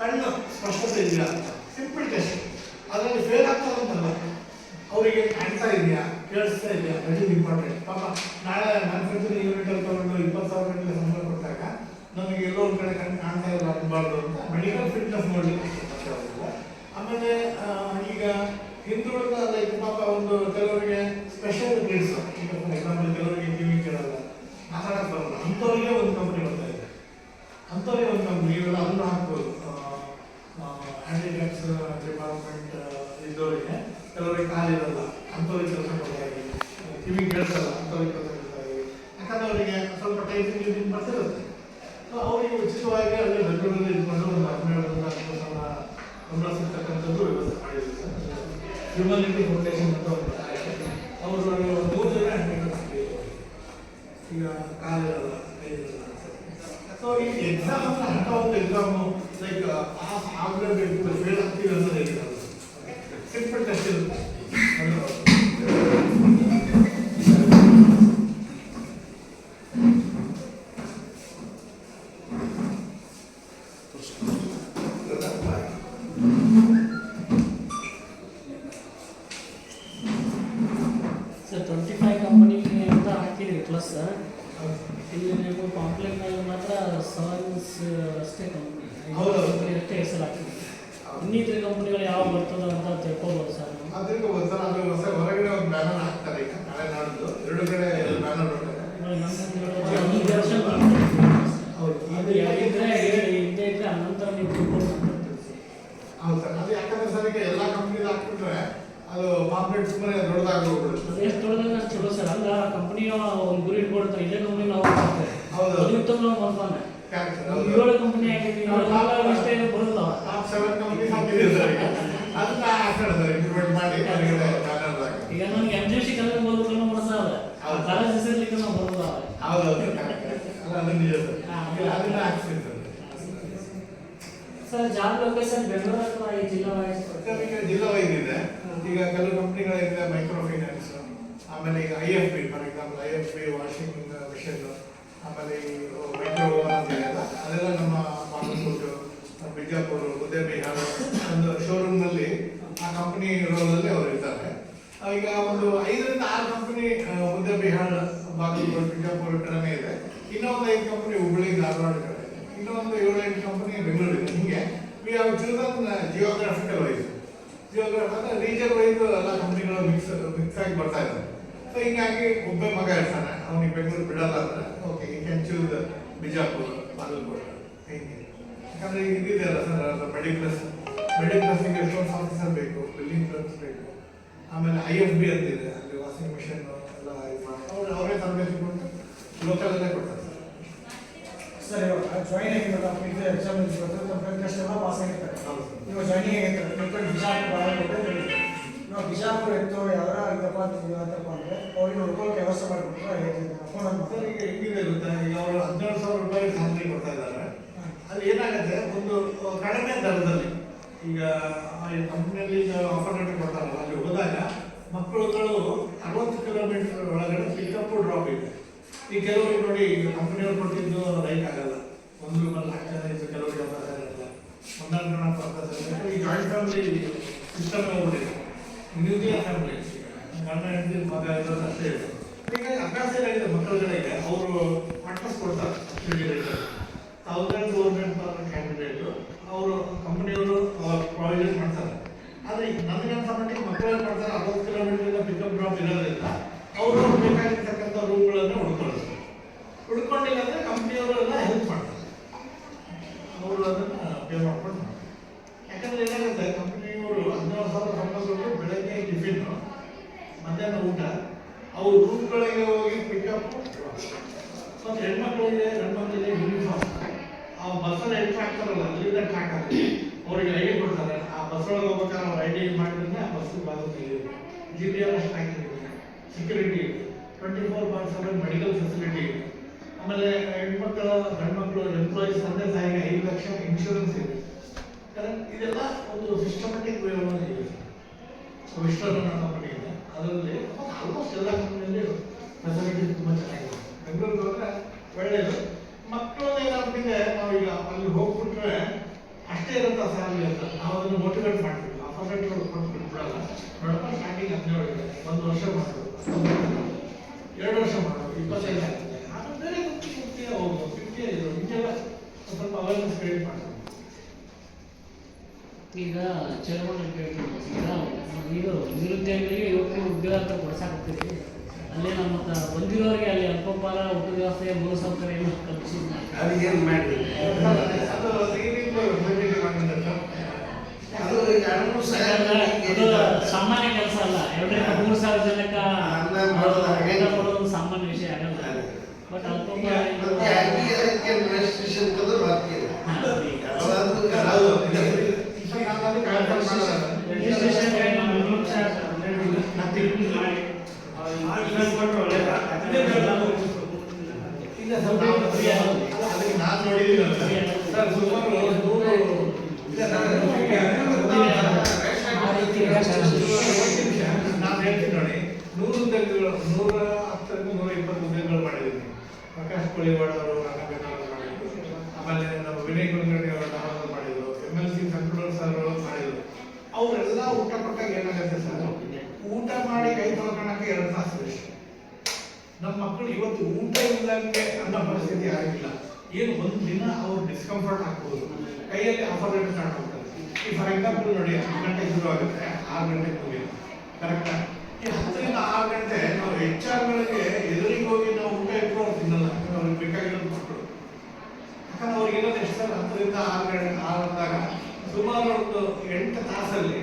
ಕಣ್ಣು ಸ್ಪಷ್ಟತೆ ಇದೆಯಾ, ಸಿಂಪಲ್ ಟೆಸ್ಟ್. ಅದರಲ್ಲಿ ಫೇಲ್ ಆಗ್ತಾರೆ ಅಂತಲ್ಲ, ಅವರಿಗೆ ಕಾಣ್ತಾ ಇದೆಯಾ, ಕೇಳಿಸ್ತಾ ಇದೆಯಾ, ದಟ್ ಇಸ್ ಇಂಪಾರ್ಟೆಂಟ್. ಪಾಪ ನಾಳೆ ಮ್ಯಾನುಫ್ಯಾಕ್ಚರಿಂಗ್ ಯೂನಿಟಲ್ಲಿ ತಗೊಂಡು 20,000 ಗಂಟೆ ಸಂಬಳ ಕೊಟ್ಟಾಗ ನಮಗೆ ಎಲ್ಲೋ ಒಂದು ಕಡೆ ಕಣ್ಣು ಕಾಣ್ತಾ ಇಲ್ಲ ಆಗಬಾರ್ದು ಅಂತ ಮೆಡಿಕಲ್ ಫಿಟ್ನೆಸ್ ಮಾಡಲಿಕ್ಕೆ ಅವರಿಗೆ. ಆಮೇಲೆ ಈಗ ಹಿಂದುಳಿದ ಲೈಕ್ ಪಾಪ ಒಂದು ಕೆಲವರಿಗೆ ಸ್ಪೆಷಲ್ ಗ್ರೇಡ್ಸ್, ಈಗ ಫಾರ್ ಎಕ್ಸಾಂಪಲ್ ಕೆಲವರಿಗೆ ಕಿವಿ ಕೇಳಲ್ಲ, ಮಾತಾಡಕ್ಕೆ ಬರಲ್ಲ, ಅಂಥವ್ರಿಗೆ ಒಂದು ಕಂಪನಿ ಬರ್ತಾ ಇದೆ. ಅಂಥವ್ರಿಗೆ ಒಂದು ಕಂಪನಿ ಇವೆಲ್ಲ ಅದನ್ನು ಹಾಕ್ಬೋದು. ಹ್ಯಾಂಡಿಕ್ಯಾಪ್ಸ್ ಡಿಪಾರ್ಟ್ಮೆಂಟ್ ಇದ್ದವರಿಗೆ, ಕೆಲವರಿಗೆ ಕಾಲಿರಲ್ಲ ಅಂಥವ್ರಿಗೆ ಕೆಲಸ ಕೊಡ್ತಾ ಇದ್ದೀವಿ, ಕಿವಿ ಕೇಳಿಸಲ್ಲ ಅಂಥವ್ರಿಗೆ ಕೆಲಸ ಕೊಡ್ತಾ ಇದ್ದೀವಿ. ಯಾಕಂದ್ರೆ ಅವರಿಗೆ ಸ್ವಲ್ಪ ಟೈಪಿಂಗ್ ಇದನ್ನು ಬರ್ತಿರುತ್ತೆ. ಸೊ ಅವರಿಗೆ ಉಚಿತವಾಗಿ ಅಲ್ಲಿ ಬೆಂಗಳೂರಲ್ಲಿ ಇಟ್ಕೊಂಡು ಒಂದು 17 ಸಂಬಳ ಸಿಗ್ತಕ್ಕಂಥದ್ದು ವ್ಯವಸ್ಥೆ ಮಾಡಿದ್ದೀವಿ ಸರ್. ಹ್ಯೂಮನಿಟಿ ಫೌಂಡೇಶನ್ ಅಂತ ಒಂದು ಅವರು 3 ಜನ ಹ್ಯಾಂಡಿಕ್ಯಾಪ್ಸ್, ಈಗ ಕಾಲಿರಲ್ಲ, ಕೈಯಿರಲ್ಲ. ಸೊ ಈ ಎಕ್ಸಾಮ್ ಅಂದ್ರೆ ಅಂಥ ಒಂದು ಎಕ್ಸಾಮು ಲೈಕ್ ಪಾಸ್ ಆಗಲೇಬೇಕು, ಫೇಲ್ ಆಗ್ತೀವಿ ಅನ್ನೋದು ಎಕ್ಸಾಮ್. ಸಿಂಪಲ್ ಟೆಸ್ಟ್ ಇರುತ್ತೆ. ಸರ್ 25 ಕಂಪನಿಗೆ ಅಂತ ಹಾಕಿದ್ವಿ ಪ್ಲಸ್. ಇಲ್ಲಿ ನೀವು ಪಾಂಪ್ಲೆಟ್ನಲ್ಲಿ ಮಾತ್ರ 7 ಅಷ್ಟೇ ಕಂಪನಿ, ಅಷ್ಟೇ ಹೆಸರು ಹಾಕ್ತೀವಿ. ಇನ್ನಿತರ ಕಂಪನಿಗಳು ಯಾವ ಬರ್ತದೋ ಅಂತ ತಿಳ್ಕೊಬೋದು ಸರ್. ಅದಕ್ಕೆ ಒಂದ್ಸಲ ಅದು ಹೊರಗಡೆ ಒಂದು ಬ್ಯಾನರ್ ಹಾಕ್ತಾರೆ. ಈಗ ನಾಳೆ ನಾಡ್ದು 2 ಕಡೆ ಬ್ಯಾನರ್ ಹೌದು, ಇದ್ದೇ ಇದ್ರೆ ಅನಂತರ ನೀವು ತಿಳ್ಕೊಂಡು. ಹೌದು ಸರ್, ಅದು ಯಾಕಂದ್ರೆ ಸರ್ ಈಗ ಎಲ್ಲ ಕಂಪ್ನಿದು ಹಾಕ್ಬಿಟ್ರೆ ಅದು ಪಾಂಪ್ಲೆಟ್ ಸುಮ್ಮನೆ ದೊಡ್ಡದಾಗಿ ಹೋಗ್ಬಿಡುತ್ತೆ. ಅದು ಎಷ್ಟು ದೊಡ್ಡದಾಗ ಅಷ್ಟು ಚಲೋ ಸರ್. ಅಲ್ಲ, ಕಂಪನಿಯ ಒಂದು ಗುರಿ ಇಟ್ಕೊಳ್ತಾರೆ, ಇದೇ ಕಂಪನಿ ನಾವು ಮಾಡ್ತೇವೆ. ಹೌದು, ಅದು ಉತ್ತಮ ನಾವು ಮಾಡ್ತಾನೆ. 7 ಕಂಪನಿ ಹಾಕಿದ್ವಿ, ಇಷ್ಟೇ ಬರುತ್ತಲ್ಲ. ಟಾಪ್ 7 ಕಂಪನಿ ಹಾಕಿದೆ ಸರ್. ಈಗ ಅದನ್ನ ಹಾಕೋಣ ಸರ್, ಇಂಪ್ಲಿಮೆಂಟ್ ಮಾಡಿ ಹೊರಗಡೆ ಬ್ಯಾನರ್ ಹಾಕಿ. ಈಗ ನನಗೆ MGC ಕಾಲೇಜ್ ಬರ್ಬೇಕನ್ನೋ ಮನಸ್ಸಾವೆ, ಕಾಲೇಜ್ ಹೆಸರ್ಲಿಕ್ಕೆ ನಾವು ಬರೋದಾವೆ. ಹೌದೌದು, ಅದು ನಿಜ ಸರ್. ಅದನ್ನ ಹಾಕ್ತೀನಿ sir. Sir, job location Bengaluru ಅಥವಾ ಈ ಜಿಲ್ಲಾ ವೈಸ್? ಈಗ ಜಿಲ್ಲಾ ವೈಸ್ ಇದೆ. ಈಗ ಕೆಲವು ಕಂಪ್ನಿಗಳಿಂದ ಮೈಕ್ರೋ ಫೈನಾನ್ಸ್, ಆಮೇಲೆ ಈಗ IFB for example IFB washing machine, ಆಮೇಲೆ ಈ ಮೈಕ್ರೋ ಓವನ್ ಅಂತ ಇದೆಯಲ್ಲ, ಅದೆಲ್ಲ ನಮ್ಮ ಬಾಗಲಕೋಟೆ, ಬಿಜಾಪುರ, ಮುದ್ದೇಬಿಹಾರ ಒಂದು ಶೋರೂಮ್ನಲ್ಲಿ ಆ ಕಂಪನಿ ರೋಲಲ್ಲಿ ಅವರು ಇದ್ದಾರೆ. ಈಗ ಒಂದು 5 ರಿಂದ 6 ಕಂಪನಿ ಮುದ್ದೇಬಿಹಾರ, ಬಾಗಲಕೋಟೆ, ಬಿಜಾಪುರ ಕಡೆನೇ ಇದೆ. ಇನ್ನೊಂದು 5 ಕಂಪನಿ ಹುಬ್ಬಳ್ಳಿ, ಧಾರವಾಡ ಕಡೆ ಇದೆ. ಇನ್ನೊಂದು 7-8 ಕಂಪನಿ ಬೆಂಗಳೂರು ಇದೆ. ಹೀಗೆ we have chosen geographical wise. Geography ಅಂದರೆ ರೀಜನ್ ವೈಸ್ ಎಲ್ಲ ಕಂಪ್ನಿಗಳು ಮಿಕ್ಸ್ ಆಗಿ ಬರ್ತಾ ಇದ್ದಾರೆ. ಸೊ ಹೀಗಾಗಿ ಒಬ್ಬ ಮಗ ಇರ್ತಾನೆ, ಅವನಿಗೆ ಬೆಂಗಳೂರು ಬಿಡಲ್ಲ ಅಂದರೆ ಓಕೆ, ಈ ಕ್ಯಾನ್ ಚೂಸ್ ಬಿಜಾಪುರ, ಬಾಗಲಕೋಟೆ, ಹೀಗೆ. ಯಾಕಂದರೆ ಈಗ ಇದಿದೆಯಲ್ಲ ಸರ್, ಮೆಡಿಕ್ಲಸ್ಸಿಗೆ ಎಷ್ಟೊಂದು ಆಫೀಸರ್ ಬೇಕು, ಬಿಲ್ಲಿಂಗ್ ಕ್ಲರ್ಕ್ಸ್ ಬೇಕು, ಆಮೇಲೆ IFB ಅಂತ ಇದೆ, ಅಲ್ಲಿ ವಾಷಿಂಗ್ ಮಿಷನ್ ಎಲ್ಲ ಇದು ಮಾಡಿ ಅವರೇ ತರಬೇತಿ ಕೊಟ್ಟು ಲೋಕಲಲ್ಲೇ ಕೊಡ್ತಾರೆ ಸರ್. ಇವಾಗ ಜಾಯಿನ್ ಆಗಿರೋದು ಎಕ್ಸಾಮ್ ಟೆಸ್ಟ್ ಎಲ್ಲ ಪಾಸ್ ಆಗಿರ್ತಾರೆ. ಇವಾಗ ಜಾಯಿನಿಂಗ್ ಆಗಿರ್ತಾರೆ, ಇವಾಗ ಬಿಜಾಪುರ ಇತ್ತು ಯಾವ್ದಾರ ಇದಪ್ಪ ಅಂತಪ್ಪ ಅಂದರೆ ಅವ್ರಿಗೆ ನೋಡ್ಕೊಳ್ಳೋಕೆ ವ್ಯವಸ್ಥೆ ಮಾಡಿಬಿಟ್ರೆ ಸರ್. ಈಗ ಹೆಂಗಿದೆ ಗೊತ್ತಾ, ಈಗ ಅವರು 17,000 ರೂಪಾಯಿ ಸ್ಯಾಲ್ರಿ ಕೊಡ್ತಾ ಇದ್ದಾರೆ. ಅಲ್ಲಿ ಏನಾಗುತ್ತೆ, ಒಂದು ಕಡಿಮೆ ದರದಲ್ಲಿ ಈಗ ಕಂಪ್ನಿಯಲ್ಲಿ ಈಗ ಆಫರ್ ಲೆಟರ್ ಕೊಡ್ತಾರಲ್ಲ, ಅಲ್ಲಿ ಹೋದಾಗ ಮಕ್ಕಳುಗಳು 60 ಕಿಲೋಮೀಟರ್ ಒಳಗಡೆ ಪಿಕಪ್ ಡ್ರಾಪ್ ಇದೆ. ಈ ಕೆಲವರಿಗೆ ನೋಡಿ, ಈಗ ಕಂಪ್ನಿಯವ್ರು ಕೊಟ್ಟಿದ್ದು ರೈಟ್ ಆಗಲ್ಲ, ಒಂದು ರೂಮಲ್ಲಿ 4 ಜನ ಇದ್ದು ಕೆಲವರಿಗೆ ಅವಕಾಶ ಇರಲ್ಲ, 12 ಜನ ಅವಕಾಶ ಇರಲ್ಲ. ಈ ಜಾಯಿಂಟ್ ಫ್ಯಾಮಿಲಿ ಸಿಸ್ಟಮ್ ಹೋಗ್ಬಿಟ್ಟಿದೆ, ನ್ಯೂಕ್ಲಿಯರ್ ಫ್ಯಾಮಿಲಿ, ಗಂಡ ಹೆಂಡತಿ ಮಗ ಇರೋದು ಅಷ್ಟೇ ಇದೆ. ಈಗ ಅಭ್ಯಾಸ ಏನಾಗಿದೆ ಮಕ್ಕಳುಗಳಿಗೆ, ಅವರು ಅಟ್ಲಸ್ ಕೊಡ್ತಾರೆ 1,200 ಕ್ಯಾಂಡಿಡೇಟು, ಅವರು ಕಂಪನಿಯವರು ಪ್ರಾವಿಷನ್ ಮಾಡ್ತಾರೆ. ಆದರೆ ನನಗಂತ ಮಟ್ಟಿಗೆ ಮಕ್ಕಳು ಏನು ಮಾಡ್ತಾರೆ 60 ಕಿಲೋಮೀಟರ್ ಪಿಕಪ್ ಡ್ರಾಪ್ ಇರೋದ್ರಿಂದ ಅವರು ಬೇಕಾಗಿರ್ತಕ್ಕಂಥ ರೂಮ್ಗಳನ್ನು ಹುಡ್ಕೊಳ್ತಾರೆ. ಹುಡ್ಕೊಂಡಿಲ್ಲ ಅಂದರೆ ಕಂಪ್ನಿಯವರೆಲ್ಲ ಹೆಲ್ಪ್ ಮಾಡ್ತಾರೆ, ಅವರು ಅದನ್ನು ಪೇ ಮಾಡ್ಕೊಂಡು ಮಾಡ್ತಾರೆ. ಯಾಕಂದರೆ ಏನಾಗುತ್ತೆ, ಕಂಪ್ನಿಯವರು 16,000 ಸಂಬಳ ಬೆಳಗ್ಗೆ ಟಿಫಿನ್ನು, ಮಧ್ಯಾಹ್ನ ಊಟ, ಅವ್ರು ರೂಮ್ಗಳಿಗೆ ಹೋಗಿ ಪಿಕಪ್, ಮತ್ತು ಹೆಣ್ಮಕ್ಳಿಗೆ ಯೂನಿಫಾರ್ಮ್, ಆ ಬಸ್ಸಲ್ಲಿ ಎಂಟ್ರ್ ಆಗ್ತಾರಲ್ಲ ಅಲ್ಲಿಂದ ಟ್ರ್ಯಾಕ್ ಆಗುತ್ತೆ, ಅವರಿಗೆ ಐ ಡಿ ಕೊಡ್ತಾರೆ. ಆ ಬಸ್ಸೊಳಗೆ ಹೋಗ್ಬೇಕಾದ್ರೆ ಅವ್ರು ಐ ಡಿ ಮಾಡಿದ್ರೆ ಆ ಬಸ್ಸಿಗೆ ಬಾಗಿಲು ತೆಗೆಯುತ್ತೆ. GPS ಟ್ರ್ಯಾಕಿಂಗ್ ಇದೆ, ಸೆಕ್ಯೂರಿಟಿ ಇದೆ, 24/7 ಮೆಡಿಕಲ್ ಫೆಸಿಲಿಟಿ ಇದೆ. ಆಮೇಲೆ ಹೆಣ್ಮಕ್ಳು ಗಂಡ್ಮಕ್ಳು ಎಂಪ್ಲಾಯೀಸ್ ತಂದೆ ತಾಯಿಗೆ 5 ಲಕ್ಷ ಇನ್ಶೂರೆನ್ಸ್ ಇದೆ. ಇದೆಲ್ಲ ಒಂದು ಸಿಸ್ಟಮೆಟಿಕ್ ವೇವನ್ನು ಇದೆ. ವಿಶ್ವನ ಕಂಪನಿಯಿಂದ ಅದರಲ್ಲಿ ಆಲ್ಮೋಸ್ಟ್ ಎಲ್ಲ ಕಂಪನಿಯಲ್ಲಿ ಫೆಸಿಲಿಟೀಸ್ ತುಂಬ ಚೆನ್ನಾಗಿದೆ. ಬೆಂಗಳೂರಿಗೆ ಹೋದರೆ ಒಳ್ಳೆಯದು. ಮಕ್ಕಳು ಏನಾಗ್ಬಿಟ್ಟಿದೆ, ನಾವೀಗ ಅಲ್ಲಿ ಹೋಗ್ಬಿಟ್ರೆ ಅಷ್ಟೇ ಇರುತ್ತೆ ಸ್ಯಾಲರಿ ಅಂತ ನಾವು ಅದನ್ನು ಮೋಟಿವೇಟ್ ಮಾಡ್ತೀವಿ. ಆಫರ್ ಕೊಟ್ಬಿಟ್ಬಿಡಲ್ಲ. ನೋಡಪ್ಪ ಸ್ಟಾರ್ಟಿಂಗ್ 17 ಇದೆ, 1 ವರ್ಷ ಮಾಡೋದು, 2 ವರ್ಷ ಮಾಡೋದು, 25 ಆಗ್ತದೆ. ಆಮೇಲೆ ಬೇರೆ ಮುಖ್ಯ ಹೋಗೋದು 50 ಇದು ಹಿಂಗೆಲ್ಲ ಸ್ವಲ್ಪ ಅವೇರ್ನೆಸ್ ಕ್ರಿಯೇಟ್ ಮಾಡ್ತಾರೆ. ಈಗ ಚಳವಳಿ ಈಗ ನಿರುದ್ಯೋಗಿಗಳಿಗೆ ಯುವಕರಿಗೆ ಉದ್ಯೋಗ ಅಂತ ಕೊಡ್ಸಾಕತ್ತೀವಿ. ಅಲ್ಲೇ ನಮ್ಮ ಬಂದಿರೋರಿಗೆ ಅಲ್ಲಿ ಅಲ್ಪೋಪಾರ ಊಟ ವ್ಯವಸ್ಥೆ ಮೂಲಸೌಕರ್ಯ ಏನು ಕಲ್ಪಿಸಿಲ್ಲ. ಅದು ಏನು ಮಾಡಿ ಅದು ಸಾಮಾನ್ಯ ಕೆಲಸ ಅಲ್ಲ. 2-3 ಸಾವಿರ ಜನಕ್ಕೆ ಕೊಡೋದು ಸಾಮಾನ್ಯ ವಿಷಯ ಆಗಲ್ಲ. ಬಟ್ ಅಲ್ಪೋಪಾರ ನಾನು ನೋಡಿದ್ದೀನಿ ಸರ್, ಸುಮಾರು 100 ಉದ್ಯೋಗಗಳು, 110-120 ಉದ್ಯೋಗಗಳು ಮಾಡಿದ್ದೀನಿ. ಪ್ರಕಾಶ್ ಕೋಳಿವಾಡ ಅವರು ಮಾಡಿದ್ರು, ಆಮೇಲೆ ನಮ್ಮ ವಿನಯ್ ಕುಲಕರ್ಣಿ ಅವರು ಮಾಡಿದ್ರು, MLC ಸಂಕುಳರ್ ಸರ್ ಅವರು ಮಾಡಿದ್ರು. ಅವರೆಲ್ಲ ಊಟ ಕೊಟ್ಟಾಗ ಏನಾಗುತ್ತೆ ಸರ್, ಊಟ ಮಾಡಿ ಕೈ ತೊಳ್ಕೊಳಕ್ಕೆ 2 ತಾಸು ಬೇಕು. ನಮ್ಮ ಮಕ್ಕಳು ಇವತ್ತು ಊಟ ಇಲ್ಲಂಗೆ ಅನ್ನೋ ಪರಿಸ್ಥಿತಿ ಆಗಿಲ್ಲ. ಏನು ಒಂದು ದಿನ ಅವ್ರು ಡಿಸ್ಕಂಫರ್ಟ್ ಆಗ್ಬೋದು, ಕೈಯಲ್ಲಿ ಆಫರ್ ರೇಟ್ ಸ್ಟಾರ್ಟ್ ಹೋಗ್ತಾರೆ. ಈ ಫಾರ್ ಎಕ್ಸಾಂಪಲ್ ನೋಡಿ, 10 ಗಂಟೆಗೆ ಶುರು ಆಗುತ್ತೆ, 6 ಗಂಟೆಗೆ ಮುಗಿಯುತ್ತೆ, ಕರೆಕ್ಟಾ? ಈ 10 ರಿಂದ 6 ಗಂಟೆ ನಾವು HR ಎದುರಿಗೆ ಹೋಗಿ ನಾವು ಊಟ ಇಟ್ಟರು ಅವ್ರು ತಿನ್ನಲ್ಲ. ಅವ್ರಿಗೆ ಬೇಕಾಗಿರೋದು ಮಕ್ಕಳು, ಯಾಕಂದ್ರೆ ಅವ್ರಿಗೆ ಏನಂದ್ರೆ ಎಷ್ಟು ಸರ್ 10 ರಿಂದ 6 ಅಂದಾಗ ಸುಮಾರು ಒಂದು 8 ತಾಸಲ್ಲಿ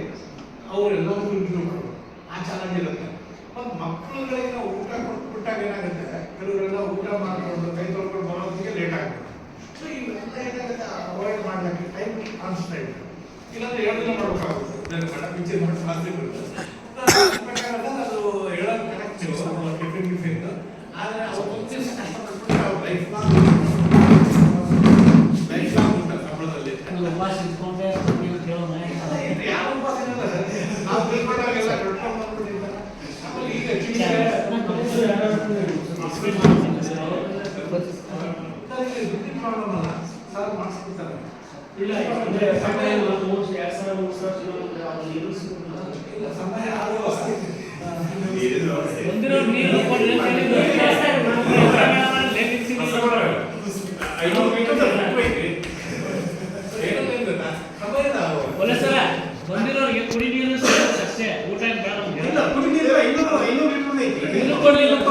ಅವರೆಲ್ಲರೂ ಇಂಟರ್ವ್ಯೂ ಮಾಡೋದು. ಆ ಚಾಲೆಂಜ್ ಇರುತ್ತೆ. ಮತ್ತು ಮಕ್ಕಳುಗಳಿಗೆ ನಾವು ಊಟ ಕೊಟ್ಬಿಟ್ಟಾಗ ಏನಾಗುತ್ತೆ, ಕೆಲವರೆಲ್ಲ ಊಟ ಮಾಡಿಕೊಂಡು ಕೈ ತೊಳ್ಕೊಂಡು ಬರೋದಕ್ಕೆ ಲೇಟ್ ಆಗುತ್ತೆ. ಸೊ ಇವೆಲ್ಲ ಏನಾಗುತ್ತೆ, ಅವಾಯ್ಡ್ ಮಾಡಲಿಕ್ಕೆ ಟೈಮ್ ಕಾನ್ಸ್ಟೆಂಟ್, ಇಲ್ಲಾಂದ್ರೆ 2 ದಿನ ಮಾಡಬೇಕಾಗುತ್ತೆ. ಪಿಕ್ಚರ್ ಮಾಡಿ ಸಾಧ್ಯ ಬರುತ್ತೆ. ಅದು ಹೇಳೋದು ಕರೆಕ್ಟ್, ಟಿಫಿನ್ ಆದರೆ ಅವ್ರು ಒಂದು ದಿವಸ ಕಷ್ಟಪಟ್ಟು ಅವ್ರ ಲೈಫ್ ಲಾಂಗ್ ಊಟ ಸಂಬಳದಲ್ಲಿ ಉಪವಾಸ ಇಟ್ಕೊಂಡೆ ನೀವು ಕೇಳೋಣ. ಯಾವ ಉಪವಾಸ ಇಲ್ಲ ಸರ್, ನಾವು ತಿಳ್ಕೊಂಡಾಗೆಲ್ಲ ಕಟ್ಕೊಂಡು ಬಂದ್ಬಿಟ್ಟಿದ್ದಾರೆ. ಆಮೇಲೆ ಈಗ ದುಡ್ಡಿನ ಪ್ರಾಬ್ಲಮ್ ಅಲ್ಲ ಸರ್, ಮಾಡಿಸ್ಬಿಡ್ತಾರೆ. ಇಲ್ಲ ಸಮಯ 2,000 ಸಮಯ ಬಂದಿರೋ ನೀರು ಸರ ಬಂದಿರೋರಿಗೆ ಕುಡಿ ನೀರು ಅಷ್ಟೇ, ಊಟ ನೀರು ಕೊಡ್ಲಿಲ್ಲಪ್ಪ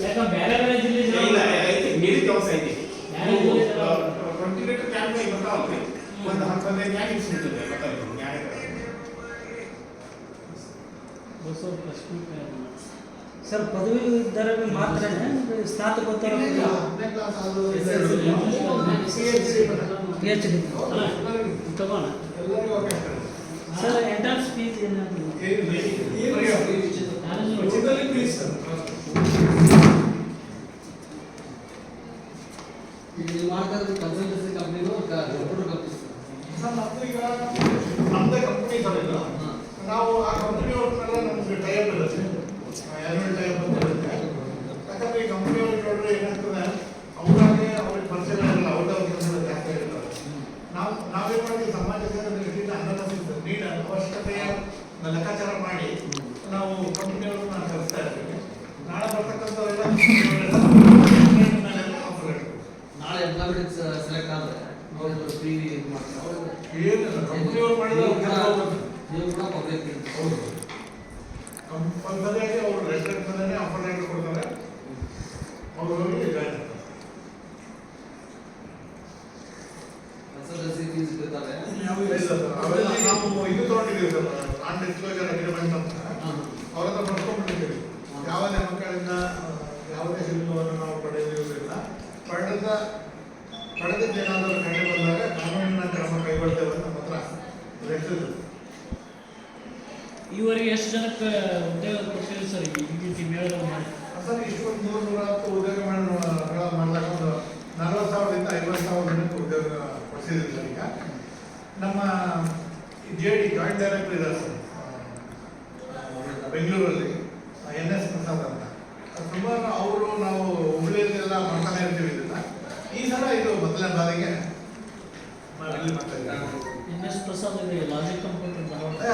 ಯಾಕಂದ್ರೆ ಬೇರೆ ಬೇರೆ ಜಿಲ್ಲೆ ನೀರಿನ ವ್ಯವಸ್ಥೆ ಐತಿ. 20 ಲೀಟರ್ ಕ್ಯಾನ್ ಬರ್ತಾವಲ್ರಿ, ಒಂದು 15 ಕ್ಯಾನ್ ಇಟ್ಬಿಟ್ಟಿದೆ. ಸರ್ ಪದವೀಧರ ಮಾತ್ರ ಸ್ನಾತಕೋತ್ತರ PhD ತಗೋಣ ಸರ್. ಎಂಟ್ರನ್ಸ್ ಫೀಸ್ ಏನಾದ್ರು ಕನ್ಸಲ್ಟೆನ್ಸಿ ಕಂಪ್ನಿನೂ ಕಂಪ್ಯೂಟರ್ ಕಂಪ್ನಿ ಸರ್. ನಮ್ದು ಈಗ ನಮ್ಮದೇ ಕಂಪ್ನಿ ಸರ್ ಇದು. ನಾವು ಆ ಕಂಪ್ನಿಯವ್ರನ್ನೆಲ್ಲ ನಮ್ಗೆ ಟೈಪ್ ಇರುತ್ತೆ, ಎರಡು ಟೈಪ್ ಅಂತ ಇರುತ್ತೆ. ಯಾಕಂದ್ರೆ ಈ ಕಂಪ್ನಿಯವ್ರಿಗೆ ನೋಡಿದ್ರೆ ಏನಾಗ್ತದೆ, ಅವ್ರಿಗೆ ಪರಿಚಯ ಇರಲ್ಲ, ಅವ್ರವ್ರ ಕೆಲಸ ಜಾಸ್ತಿ ಇರ್ತಾರೆ. ನಾವೇನು ಮಾಡ್ತೀವಿ, ಸಮಾಜ ಸೇವೆಯಲ್ಲಿ ಅನ್ನ ಸಿಗ್ತದೆ, ನೀಡ ಅವಶ್ಯಕತೆಯ ಲೆಕ್ಕಾಚಾರ ಮಾಡಿ ನಾವು ಕಂಪ್ನಿಯವ್ರನ್ನ ಕಲಿಸ್ತಾ ಇರ್ತೀವಿ. ನಾಳೆ ಬರ್ತಕ್ಕಂಥವರೆಲ್ಲ ಆಫರ್. ನಾಳೆ ಎಂಪ್ಲಾಯ್ಮೆಂಟ್ ಸೆಲೆಕ್ಟ್ ಆದರೆ ಫ್ರೀ ಇದು ಮಾಡ್ತಾರೆ. ಏನಿಲ್ಲ ಕಂಪ್ನಿಯವ್ರು ಮಾಡಿದ್ರೆ ನೀವು ಕೂಡ ಪಬ್ಲಿಕ್ ಹೌದು ಕಂಪಲ್ಸರಿಯಾಗಿ ಅವರು ರೆಸ್ಟೋರೆಂಟ್ ಮೇಲೆ ಆಫರ್ ಲೆಟರ್ ಕೊಡ್ತಾರೆ, ಅವ್ರು ಹೋಗಿ ಜಾಯ್ನ್ ಆಗ್ತಾರೆ. ಕನ್ಸಲ್ಟೆನ್ಸಿ ಫೀಸ್ ಇರ್ತಾರೆ. ಇಲ್ಲ ಸರ್, ಅವೆಲ್ಲ ನಾವು ಇದು ತಗೊಂಡಿದ್ದೀವಿ ಸರ್, ನಾನ್ ಡಿಸ್ಕ್ಲೋಜರ್ ಅಗ್ರಿಮೆಂಟ್ ಅಂತ ಅವ್ರ ಹತ್ರ ಬರ್ಸ್ಕೊಂಡ್ಬಿಟ್ಟಿದ್ದೀವಿ. ಯಾವುದೇ ಮಕ್ಕಳಿಂದ ಯಾವುದೇ ಶುಲ್ಕವನ್ನು ನಾವು ಪಡೆಯುವುದಿಲ್ಲ. ಪಡೆದಿದ್ದೇನಾದರೂ ಕಂಡು ಬಂದಾಗ ಕಾನೂನಿನ ಕ್ರಮ ಕೈಗೊಳ್ತೇವೆ ಅಂತ ನಮ್ಮ ಹತ್ರ ಲೆಟರ್. ಈವರೆಗೆ ಎಷ್ಟು ಜನಕ್ಕೆ ಉದ್ಯೋಗ ಕೊಡ್ತೀವಿ ಸರ್ ಈ ಮೇಳದ ಮಾಡಿ? ಸರ್ ಇಷ್ಟು 310 ಉದ್ಯೋಗ ಮಾಡಿದಾಗ ಒಂದು 40,000ದಿಂದ 50,000 ಜನಕ್ಕೆ ಉದ್ಯೋಗ ಕೊಡಿಸಿದ್ದೀವಿ ಸರ್. ಈಗ ನಮ್ಮ JD ಜಾಯಿಂಟ್ ಡೈರೆಕ್ಟರ್ ಇದ್ದಾರೆ ಸರ್ ಬೆಂಗಳೂರಲ್ಲಿ, NS ಪ್ರಸಾದ್ ಅಂತ. ಸುಮಾರು ಅವರು ನಾವು ಹುಬ್ಳಿಯಲ್ಲೆಲ್ಲ ಮಾಡ್ತಾನೆ ಇರ್ತೀವಿ ಇದನ್ನ. ಈ ಸಲ ಇದು ಮೊದಲನೇ ಬಾರಿಗೆ ಇಲ್ಲಿ ಮಾಡ್ತಾ ಇದ್ದಾರೆ. NS ಪ್ರಸಾದ್ ಇದೆ ಲಾಜಿಕ್ ಕಂಪ್ಯೂಟರ್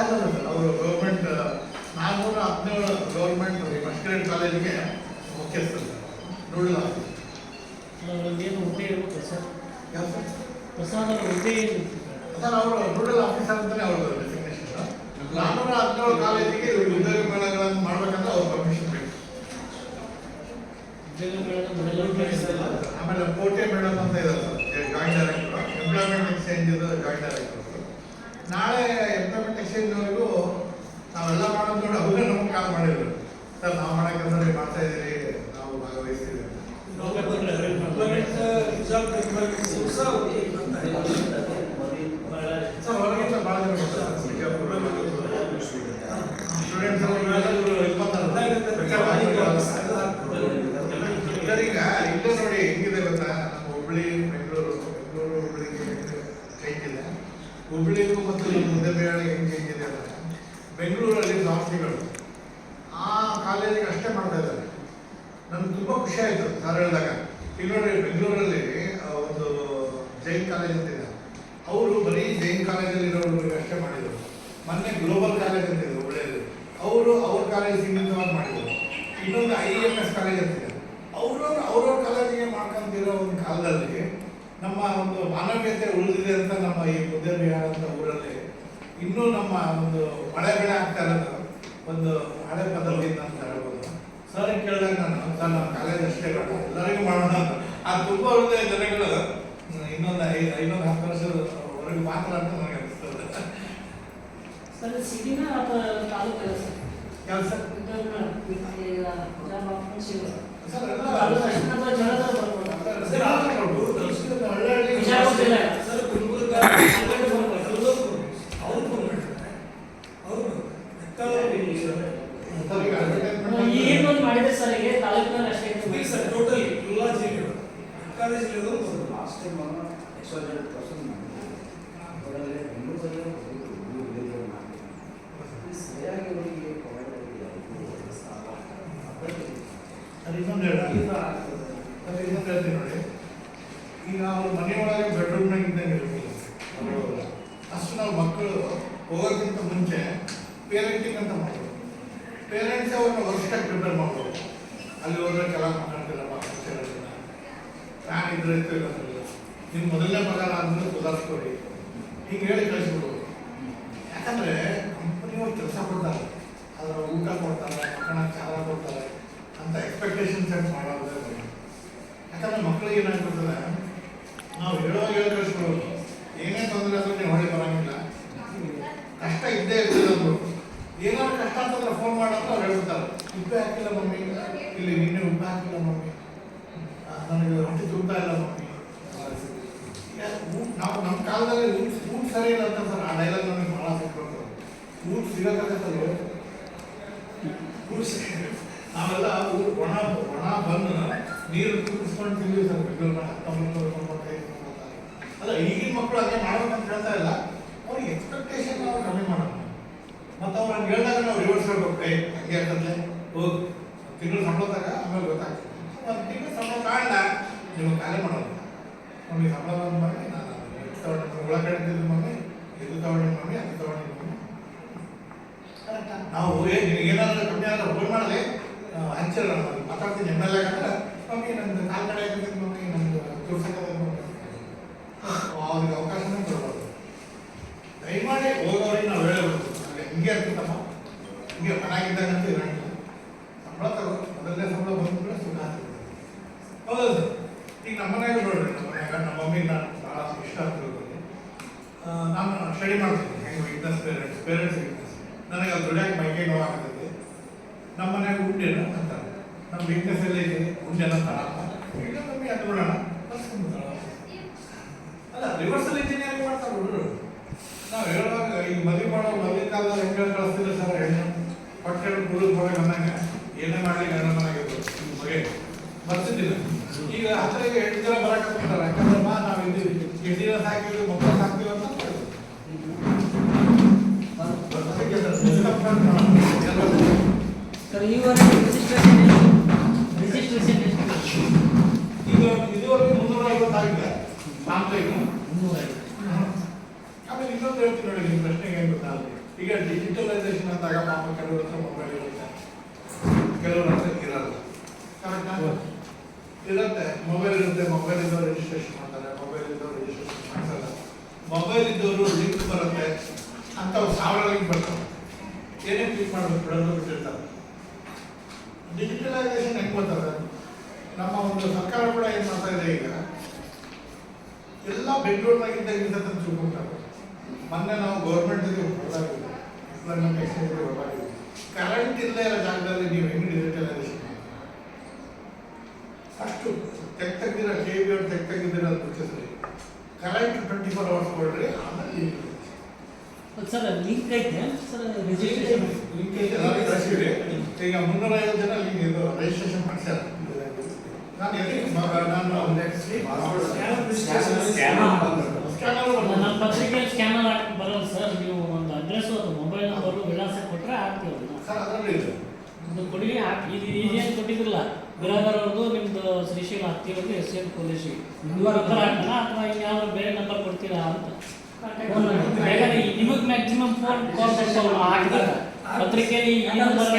ಅಲ್ಲ ಸರ್, ಅವರು ಗೌರ್ಮೆಂಟ್ 417 ಗೌರ್ಮೆಂಟ್ ಫಸ್ಟ್ ಗ್ರೇಡ್ ಕಾಲೇಜಿಗೆ ಮುಖ್ಯಸ್ಥರು ನೋಡಿಲ್ಲ. ಅವ್ರಲ್ಲಿ ಏನು ಹುದ್ದೆ ಇರ್ಬೇಕು ಸರ್? ಯಾವ ಸರ್? ಪ್ರಸಾದ್ ಅವ್ರ ಹುದ್ದೆ ಏನು? ಸರ್ ಅವರು ನೋಡಲ್ ಆಫೀಸರ್ ಅಂತಾನೆ ಅವರು ಡೆಸಿಗ್ನೇಷನ್. 417 ಕಾಲೇಜಿಗೆ ಉದ್ಯೋಗ ಮೇಳಗಳನ್ನು ಮಾಡ್ಬೇಕಂತ ಅವ್ರ ಪರ್ಮಿಷನ್ ಬೇಕು. ಉದ್ಯೋಗ ಮೇಳದ ಮೊದಲ ಆಮೇಲೆ ಕೋಟೆ ಮೇಡಮ್ ಅಂತ ಇದ್ದಾರೆ sir, joint director employment exchange joint director. ನಾಳೆ ಎಂಪ್ಲಾಯ್ಮೆಂಟ್ ಎಕ್ಸ್ಚೇಂಜ್ವರೆಗೂ ನಾವೆಲ್ಲ ಮಾಡೋದು ನೋಡಿ ಅವರೇ ನಮ್ಗೆ ಕಾಲ್ ಮಾಡಿದ್ರು, ಸರ್ ನಾವು ಮಾಡೋ ಕೆಲಸ ಮಾಡ್ತಾ ಇದ್ದೀರಿ, ನಾವು ಭಾಗವಹಿಸ್ತೀವಿ ಅಂತ. ಸರ್ ಹೊರಗಿಂದ ಭಾಳ ಜನ ಬರ್ತಾರೆ ಸ್ಟೂಡೆಂಟ್ಸ್ ಸರ್. ಈಗ ಇಲ್ಲೇ ನೋಡಿ ಹೆಂಗಿದೆ ಗೊತ್ತಾ, ನಮ್ಮ ಹುಬ್ಳಿ ಬೆಂಗಳೂರು ಹುಬ್ಳಿಗೆ ಚೇಂಜ್ ಇದೆ. ಹುಬ್ಳಿಗೂ ಮತ್ತು ನಮ್ಮ ಮುದ್ದೇಬೇಳಿಗೆ ಹೆಂಗೆ ಚೇಂಜ್ ಇದೆ ಅಂದರೆ, ಬೆಂಗಳೂರಲ್ಲಿ ಸಂಸ್ಥೆಗಳು ಆ ಕಾಲೇಜಿಗೆ ಅಷ್ಟೇ ಮಾಡ್ತಾ ಇದ್ದಾರೆ. ನಮ್ಗೆ ತುಂಬ ಖುಷಿ ಆಯಿತು ಸರ್ ಹೇಳಿದಾಗ. ಈಗ ನೋಡಿ ಬೆಂಗಳೂರಲ್ಲಿ ಒಂದು ಜೈನ್ ಕಾಲೇಜ್ ಅಂತ ಇದೆ, ಅವರು ಬರೀ ಜೈನ್ ಕಾಲೇಜಲ್ಲಿ ಇರೋರಿಗೆ ಅಷ್ಟೇ ಮಾಡಿದರು. ಮೊನ್ನೆ ಗ್ಲೋಬಲ್ ಕಾಲೇಜ್ ಅಂತ ಇದೆ ಹುಬ್ಳಿಯಲ್ಲಿ, ಅವರು ಅವ್ರ ಕಾಲೇಜ್ ಸೀಮಿತವಾಗಿ ಮಾಡಿದರು. ಇನ್ನೊಂದು IMS ಕಾಲೇಜ್ ಅಂತಿದೆ, ಅವ್ರವ್ರ ಕಾಲೇಜಿಗೆ ಮಾಡ್ಕೊಂತಿರೋ ಒಂದು ಕಾಲದಲ್ಲಿ ನಮ್ಮ ಒಂದು ಮಾನವೀಯತೆ ಉಳಿದಿದೆ ಅಂತ ನಮ್ಮ ಈ ಮುದ್ದೇಬಿಹಾರ ಅಂತ ಊರಲ್ಲಿ ಇನ್ನೂ ನಮ್ಮ ಒಂದು ಮಳೆ ಬೆಳೆ ಆಗ್ತಾ ಇರೋದು ಒಂದು ಹಳೆ ಪದ್ಧತಿಯಿಂದ ಅಂತ ಹೇಳ್ಬೋದು. ಸರ್ ಕೇಳಿದಾಗ ನಾನು ಸರ್ ನಮ್ಮ ಕಾಲೇಜ್ ಅಷ್ಟೇ ಬೇಡ ಎಲ್ಲರಿಗೂ ಮಾಡೋಣ ಅಂತ. ಅದು ತುಂಬ ಒಳ್ಳೆ ಜನಗಳು ಇನ್ನೊಂದು 10 ವರ್ಷದವರೆಗೂ ಮಾತ್ರ ಅಂತ ನನಗೆ ಅನಿಸ್ತದೆ. ಸರ್ ಸಿಟಿನ ಅಥವಾ ತಾಲೂಕಲ್ಲ ಸರ್? ಯಾವ ಸರ್? ಸರ್ ಈಗ ಒಂದು ಮಾಡಿದ್ರೆ ಸರ್ ಈಗ ತಾಲೂಕಿನಲ್ಲಿ ಅಷ್ಟೇ ಸರ್ ಟೋಟಲ್ ಎಲ್ಲ ಜಿಲ್ಲೆಗಳು ಕಾಲೇಜಿಗೆ ಲಾಸ್ಟ್ ಟೈಮ್ ಇನ್ನೊಂದು ಹೇಳ್ತೀನಿ ನೋಡಿ, ಈಗ ಅವ್ರ ಮನೆಯೊಳಗೆ ಬೆಡ್ರೂಮ್ನಾಗ ಇದ್ದಂಗೆ ಇರಬೇಕು. ಅಷ್ಟು ನಾವು ಮಕ್ಕಳು ಹೋಗೋಕ್ಕಿಂತ ಮುಂಚೆ ಪೇರೆಂಟಿಂಗ್ ಅಂತ ಮಾಡ್ಬೋದು. ಪೇರೆಂಟ್ಸ್ ಅವ್ರನ್ನ ವರ್ಷಕ್ಕೆ ಪ್ರಿಪೇರ್ ಮಾಡ್ಬೋದು. ಅಲ್ಲಿ ಹೋದ್ರೆ ಕೆಲ ಮಾತಾಡ್ತಿರಪ್ಪ, ಫ್ಯಾನ್ ಇದ್ರೆ ಇರ್ತಿಲ್ಲ, ನಿಮ್ಮ ಮೊದಲನೇ ಪಗಾರ ಆದ್ಮೇಲೆ ಸುಧಾರಿಸ್ಕೊಡಿ, ಹಿಂಗೆ ಹೇಳಿ ಕಳಿಸ್ಬಿಡ್ಬೋದು. ಯಾಕಂದರೆ ಕಂಪನಿಯವ್ರು ಕೆಲಸ ಕೊಡ್ತಾರೆ, ಅದರ ಊಟ ಕೊಡ್ತಾರೆ, ಮಕ್ಕಳ ಚಾರ ಕೊಡ್ತಾರೆ ಅಂತ ಎಕ್ಸ್ಪೆಕ್ಟೇಷನ್ ಸೆಟ್ ಮಾಡೋದೇ ಬೇಡ. ಯಾಕಂದರೆ ಮಕ್ಕಳಿಗೆ ಏನಾಗ್ಬಿಡ್ತದೆ, ನಾವು ಹೇಳುವಾಗ ಹೇಳಿ ಕಳಿಸ್ಬಿಡೋದು, ಏನೇ ತೊಂದರೆ ಆದರೂ ನೀವು ಹೊಳೆ ಬರೋಂಗಿಲ್ಲ, ಕಷ್ಟ ಇದ್ದೇ ಇರ್ತದೆ. ಅಂದರು ಏನಾದ್ರು ಕಷ್ಟ ಅಂತಂದ್ರೆ ಫೋನ್ ಮಾಡೋದು ಅವ್ರು ಹೇಳ್ಬಿಡ್ತಾರೆ, ಉಪ್ಪು ಹಾಕಿಲ್ಲ ಮಮ್ಮಿ, ಇಲ್ಲಿ ನಿನ್ನೆ ಉಪ್ಪು ಹಾಕಿಲ್ಲ ಮಮ್ಮಿ, ನನಗೆ ಹೊಟ್ಟೆ ತುಂಬಾ ಇಲ್ಲ ಮಮ್ಮಿ. ನಾವು ನಮ್ಮ ಕಾಲದಲ್ಲಿ ಊಟ ಸರಿ ಇಲ್ಲ ಅಂತ ಸರ್, ಆ ಡೈಲಾಗ್ ನಮಗೆ ಭಾಳ ಸಿಕ್ಕೊಂಡು ಊಟ ಸಿಗೋಕ್ಕಾಗತ್ತಲ್ಲ. ಊಟ ನಾವೆಲ್ಲ ಒಣ ಬಂದು ನೀರು ಕುದಿಸ್ಕೊಂಡು ತಿಂದ್ವಿ ಸರ್ ಬೆಂಗಳೂರಿನ 1995. ಅಲ್ಲ ಈಗಿನ ಮಕ್ಕಳು ಅದೇ ಮಾಡ್ಬೇಕಂತ ಹೇಳ್ತಾ ಇಲ್ಲ, ಅವ್ರಿಗೆ ಎಕ್ಸ್ಪೆಕ್ಟೇಷನ್ ನಾವು ಕಮ್ಮಿ ಮಾಡೋಣ. ಮತ್ತು ಅವ್ರು ಹಂಗೆ ಹೇಳಿದಾಗ ನಾವು ರಿವರ್ಸ್ ಹೇಳ್ಬೇಕು, ಹಂಗೆ ಯಾಕಂದ್ರೆ ಹೋಗಿ ತಿಂಗಳು ಸಂಬಳದಾಗ ಆಮೇಲೆ ಗೊತ್ತಾಗ್ತದೆ. ಒಂದು ತಿಂಗಳು ಸಂಬಳ ಕಾರಣ ನಿಮಗೆ ಖಾಲಿ ಮಾಡೋದು, ನಮಗೆ ಸಂಬಳ ಬಂದ ಮಮ್ಮಿ, ನಾನು ಇದು ತಗೊಂಡು ಒಳಗಡೆ ತಿಂದು ಮಮ್ಮಿ, ಇದು ತಗೊಂಡಿದ್ದು ಮಮ್ಮಿ, ಅದು ತಗೊಂಡಿದ್ದು ಮಮ್ಮಿ. ಕರೆಕ್ಟಾ? ನಾವು ಏನಾದರೂ ಕಮ್ಮಿ ಆದ್ರೆ ಫೋನ್ ಮಾಡಲಿ, ಹಂಚಿರ ಮಾತಾಡ್ತೀನಿ MLA ಅಂದ್ರೆ ಮಮ್ಮಿ ನಂದು ಕಾಲ್ ಕಡೆ ಆಗಿರ್ತೀನಿ ಮಮ್ಮಿ, ನಂದು ತೋರ್ಸಕ್ಕೆ ಅವ್ರಿಗೆ ಅವಕಾಶ ಹಿಂಗೆ ಮನೆಯಾಗಿದ್ದಂತೆ ಇರೋಂಗಿಲ್ಲ. ಸಂಬಳ ತಗೋ, ಮೊದಲನೇ ಸಂಬಳ ಬಂದ್ಬಿಟ್ರೆ ಸುಖ ಆಗ್ತದೆ. ಹೌದು ಸರ್. ಈಗ ನಮ್ಮ ಮನೆಯಾಗ ನೋಡ್ರಿ, ನಮ್ಮ ಮನ್ಯಾಗ ನಮ್ಮ ಮಮ್ಮಿಗೆ ನಾನು ಭಾಳ ಇಷ್ಟ ಆಗ್ತಿರೋದು. ನಾನು ಸ್ಟಡಿ ಮಾಡ್ತೀನಿ ಹೆಂಗೆ ವೀಕ್ನೆಸ್ ಪೇರೆಂಟ್ಸ್ ವೀಕ್ನೆಸ್. ನನಗೆ ಅದು ದುಡಿಯೋಕೆ ಮೈಕೈ ನೋವಾಗ್ತದೆ. ನಮ್ಮ ಮನ್ಯಾಗ ಉಂಡೇನು ಅಂತಾರೆ, ನಮ್ಮ ವೀಕ್ನೆಸ್ ಎಲ್ಲ ಇದೆ, ಉಂಡೇನ ಅಂತಾರ. ಈಗ ನಮಗೆ ಅದು ಬಿಡೋಣ ಅಲ್ಲ, ರಿವರ್ಸಲ್ ಇಂಜಿನಿಯರಿಂಗ್ ಮಾಡ್ತಾರೆ ಹುಡುಗರು. ನಾವು ಹೇಳುವಾಗ ಈಗ ಮದುವೆ ಮಾಡೋ ಮೊದಲಿನ ಕಾಲದಲ್ಲಿ ಹೆಂಗೆ ಕಳಿಸ್ತಿಲ್ಲ ಸರ್, ಹೆಣ್ಣು ಹೊಟ್ಟೆ ಹುಡುಗ ಹೊರಗೆ ಬಂದಾಗ ಏನೇ ಮಾಡಲಿ ಗಂಡ ಮನೆಯಾಗಿದ್ದು ಮಗೆ ಬರ್ತಿದ್ದಿಲ್ಲ. ಈಗ ಹತ್ತಿರ 8 ಜನ ಬರಕತ್ತಾರೆ, ಯಾಕಂದ್ರೆ ನಾವು ಇದ್ದೀವಿ 8 ದಿನ ಸಾಕಿದ್ವಿ, ಮಕ್ಕಳು ಸಾಕ್ತೀವಿ ಅಂತ ಸರ್ ಈವರೆಗೆ ರಿಜಿಸ್ಟ್ರೇಷನ್ ಈಗ ಇದುವರೆಗೆ 350 ಆಗಿದೆ ಸಾಂಪ್ರದಾಯಿಕ. 350. ಆಮೇಲೆ ಇನ್ನೊಂದು ಹೇಳ್ತೀನಿ ನೋಡಿ, ನಿಮ್ಮ ಪ್ರಶ್ನೆಗೆ ಏನು ಗೊತ್ತಾ, ಈಗ ಡಿಜಿಟಲೈಸೇಷನ್ ಅಂದಾಗ ಪಾಪ ಕೆಲವ್ರ ಹತ್ರ ಮೊಬೈಲ್ ಇರುತ್ತೆ, ಕೆಲವ್ರ ಹತ್ರ ಇರಲ್ಲ. ಕರೆಕ್ಟಾ? ಇರುತ್ತೆ, ಮೊಬೈಲ್ ಇರುತ್ತೆ, ಮೊಬೈಲ್ ಇದ್ದವ್ರು ರಿಜಿಸ್ಟ್ರೇಷನ್ ಮಾಡ್ತಾರೆ, ಮೊಬೈಲ್ ಇದ್ದವ್ರು ರಿಜಿಸ್ಟ್ರೇಷನ್ ಮಾಡ್ಸಲ್ಲ. ಮೊಬೈಲ್ ಇದ್ದವರು ಲಿಂಕ್ ಬರುತ್ತೆ ಅಂಥವು 1000 ಲಿಂಕ್ ಬರ್ತವೆ, ಏನೇ ಕ್ಲಿಕ್ ಮಾಡಬೇಕು ಬಿಡೋದು ಬಿಟ್ಟಿರ್ತಾರೆ. ಡಿಜಿಟಲೈಸೇಷನ್ ಹೆಂಗೆ ಬರ್ತದೆ, ನಮ್ಮ ಒಂದು ಸರ್ಕಾರ ಕೂಡ ಏನು ಮಾಡ್ತಾ ಇದೆ, ಈಗ ಎಲ್ಲ ಬೆಂಗಳೂರಿನಾಗಿಂತ ಇಂಥ ತಿಳ್ಕೊಂತಾರೆ. ಮೊನ್ನೆ ನಾವು ಗೌರ್ಮೆಂಟ್ಗೆ ಹೊರಟಾಗಿದ್ವಿ, ಎಂಪ್ಲಾಯ್ಮೆಂಟ್ ಎಕ್ಸ್ಚೇಂಜ್ಗೆ ಹೊರಟಾಗಿದ್ವಿ. ಕರೆಂಟ್ ಇಲ್ಲದೇ ಇರೋ ಜಾಗದಲ್ಲಿ ನೀವು ಹೆಂಗೆ ಡಿಜಿಟಲೈಸೇಷನ್ ಅಷ್ಟು ತೆಗ್ದಿರ KB ಅವ್ರು ತೆಗ್ದಿರ ಅದು ಬಿಟ್ಟಿದ್ರಿ. ಕರೆಂಟ್ 24 hours ಕೊಡ್ರಿ, ಆಮೇಲೆ ಸರ್ ಲಿಂಕ್ ಐತೆ ಸರ್ ರಿಜಿಸ್ಟ್ರೇಷನ್ ಲಿಂಕ್ ಐತೆ, ಎಲ್ಲರಿಗೂ ಕಳಿಸಿರಿ. ಈಗ 350 ಜನ ಲಿಂಕ್ ಇದು ರಿಜಿಸ್ಟ್ರೇಷನ್ ಮಾಡ್ಸ್ಯಾರ. ನಾನು ಎಲ್ಲಿ ನಾನು ನನ್ನ ಪತ್ರಿಕೆಯಲ್ಲಿ ಸ್ಕ್ಯಾನರ್ ಹಾಕಿ ಬರಲ್ಲ ಸರ್. ನೀವು ಒಂದು ಅಡ್ರೆಸ್ ಮೊಬೈಲ್ ನಂಬರು ವಿಳಾಸ ಕೊಟ್ಟರೆ ಹಾಕ್ತೀವಿ ಸರ್, ಅದರಲ್ಲಿ ಇದೆ ಅದು ಕೊಡಿ. ಇದು ಇದೇನು ಕೊಟ್ಟಿದ್ರಲ್ಲ ಬಿರಾದರ್ ಅವ್ರದ್ದು, ನಿಮ್ದು ಶ್ರೀಶೈಲ ಹತ್ತಿರದ್ದು SN ಪೊಲೀಸ್ ಇವಾಗ ನಂಬರ್ ಹಾಕೋಣ ಅಥವಾ ಇನ್ಯಾವ್ದು ಬೇರೆ ನಂಬರ್ ಕೊಡ್ತೀರಾ ಅಂತ ನಿಮಗೆ ಮ್ಯಾಕ್ಸಿಮಮ್ ಫೋನ್ ಕಾಲ್ ಬರ್ತಾವಲ್ಲ, ಹಾಕಿದಾಗ ಪತ್ರಿಕೆಯಲ್ಲಿ ಈ ನಂಬರ್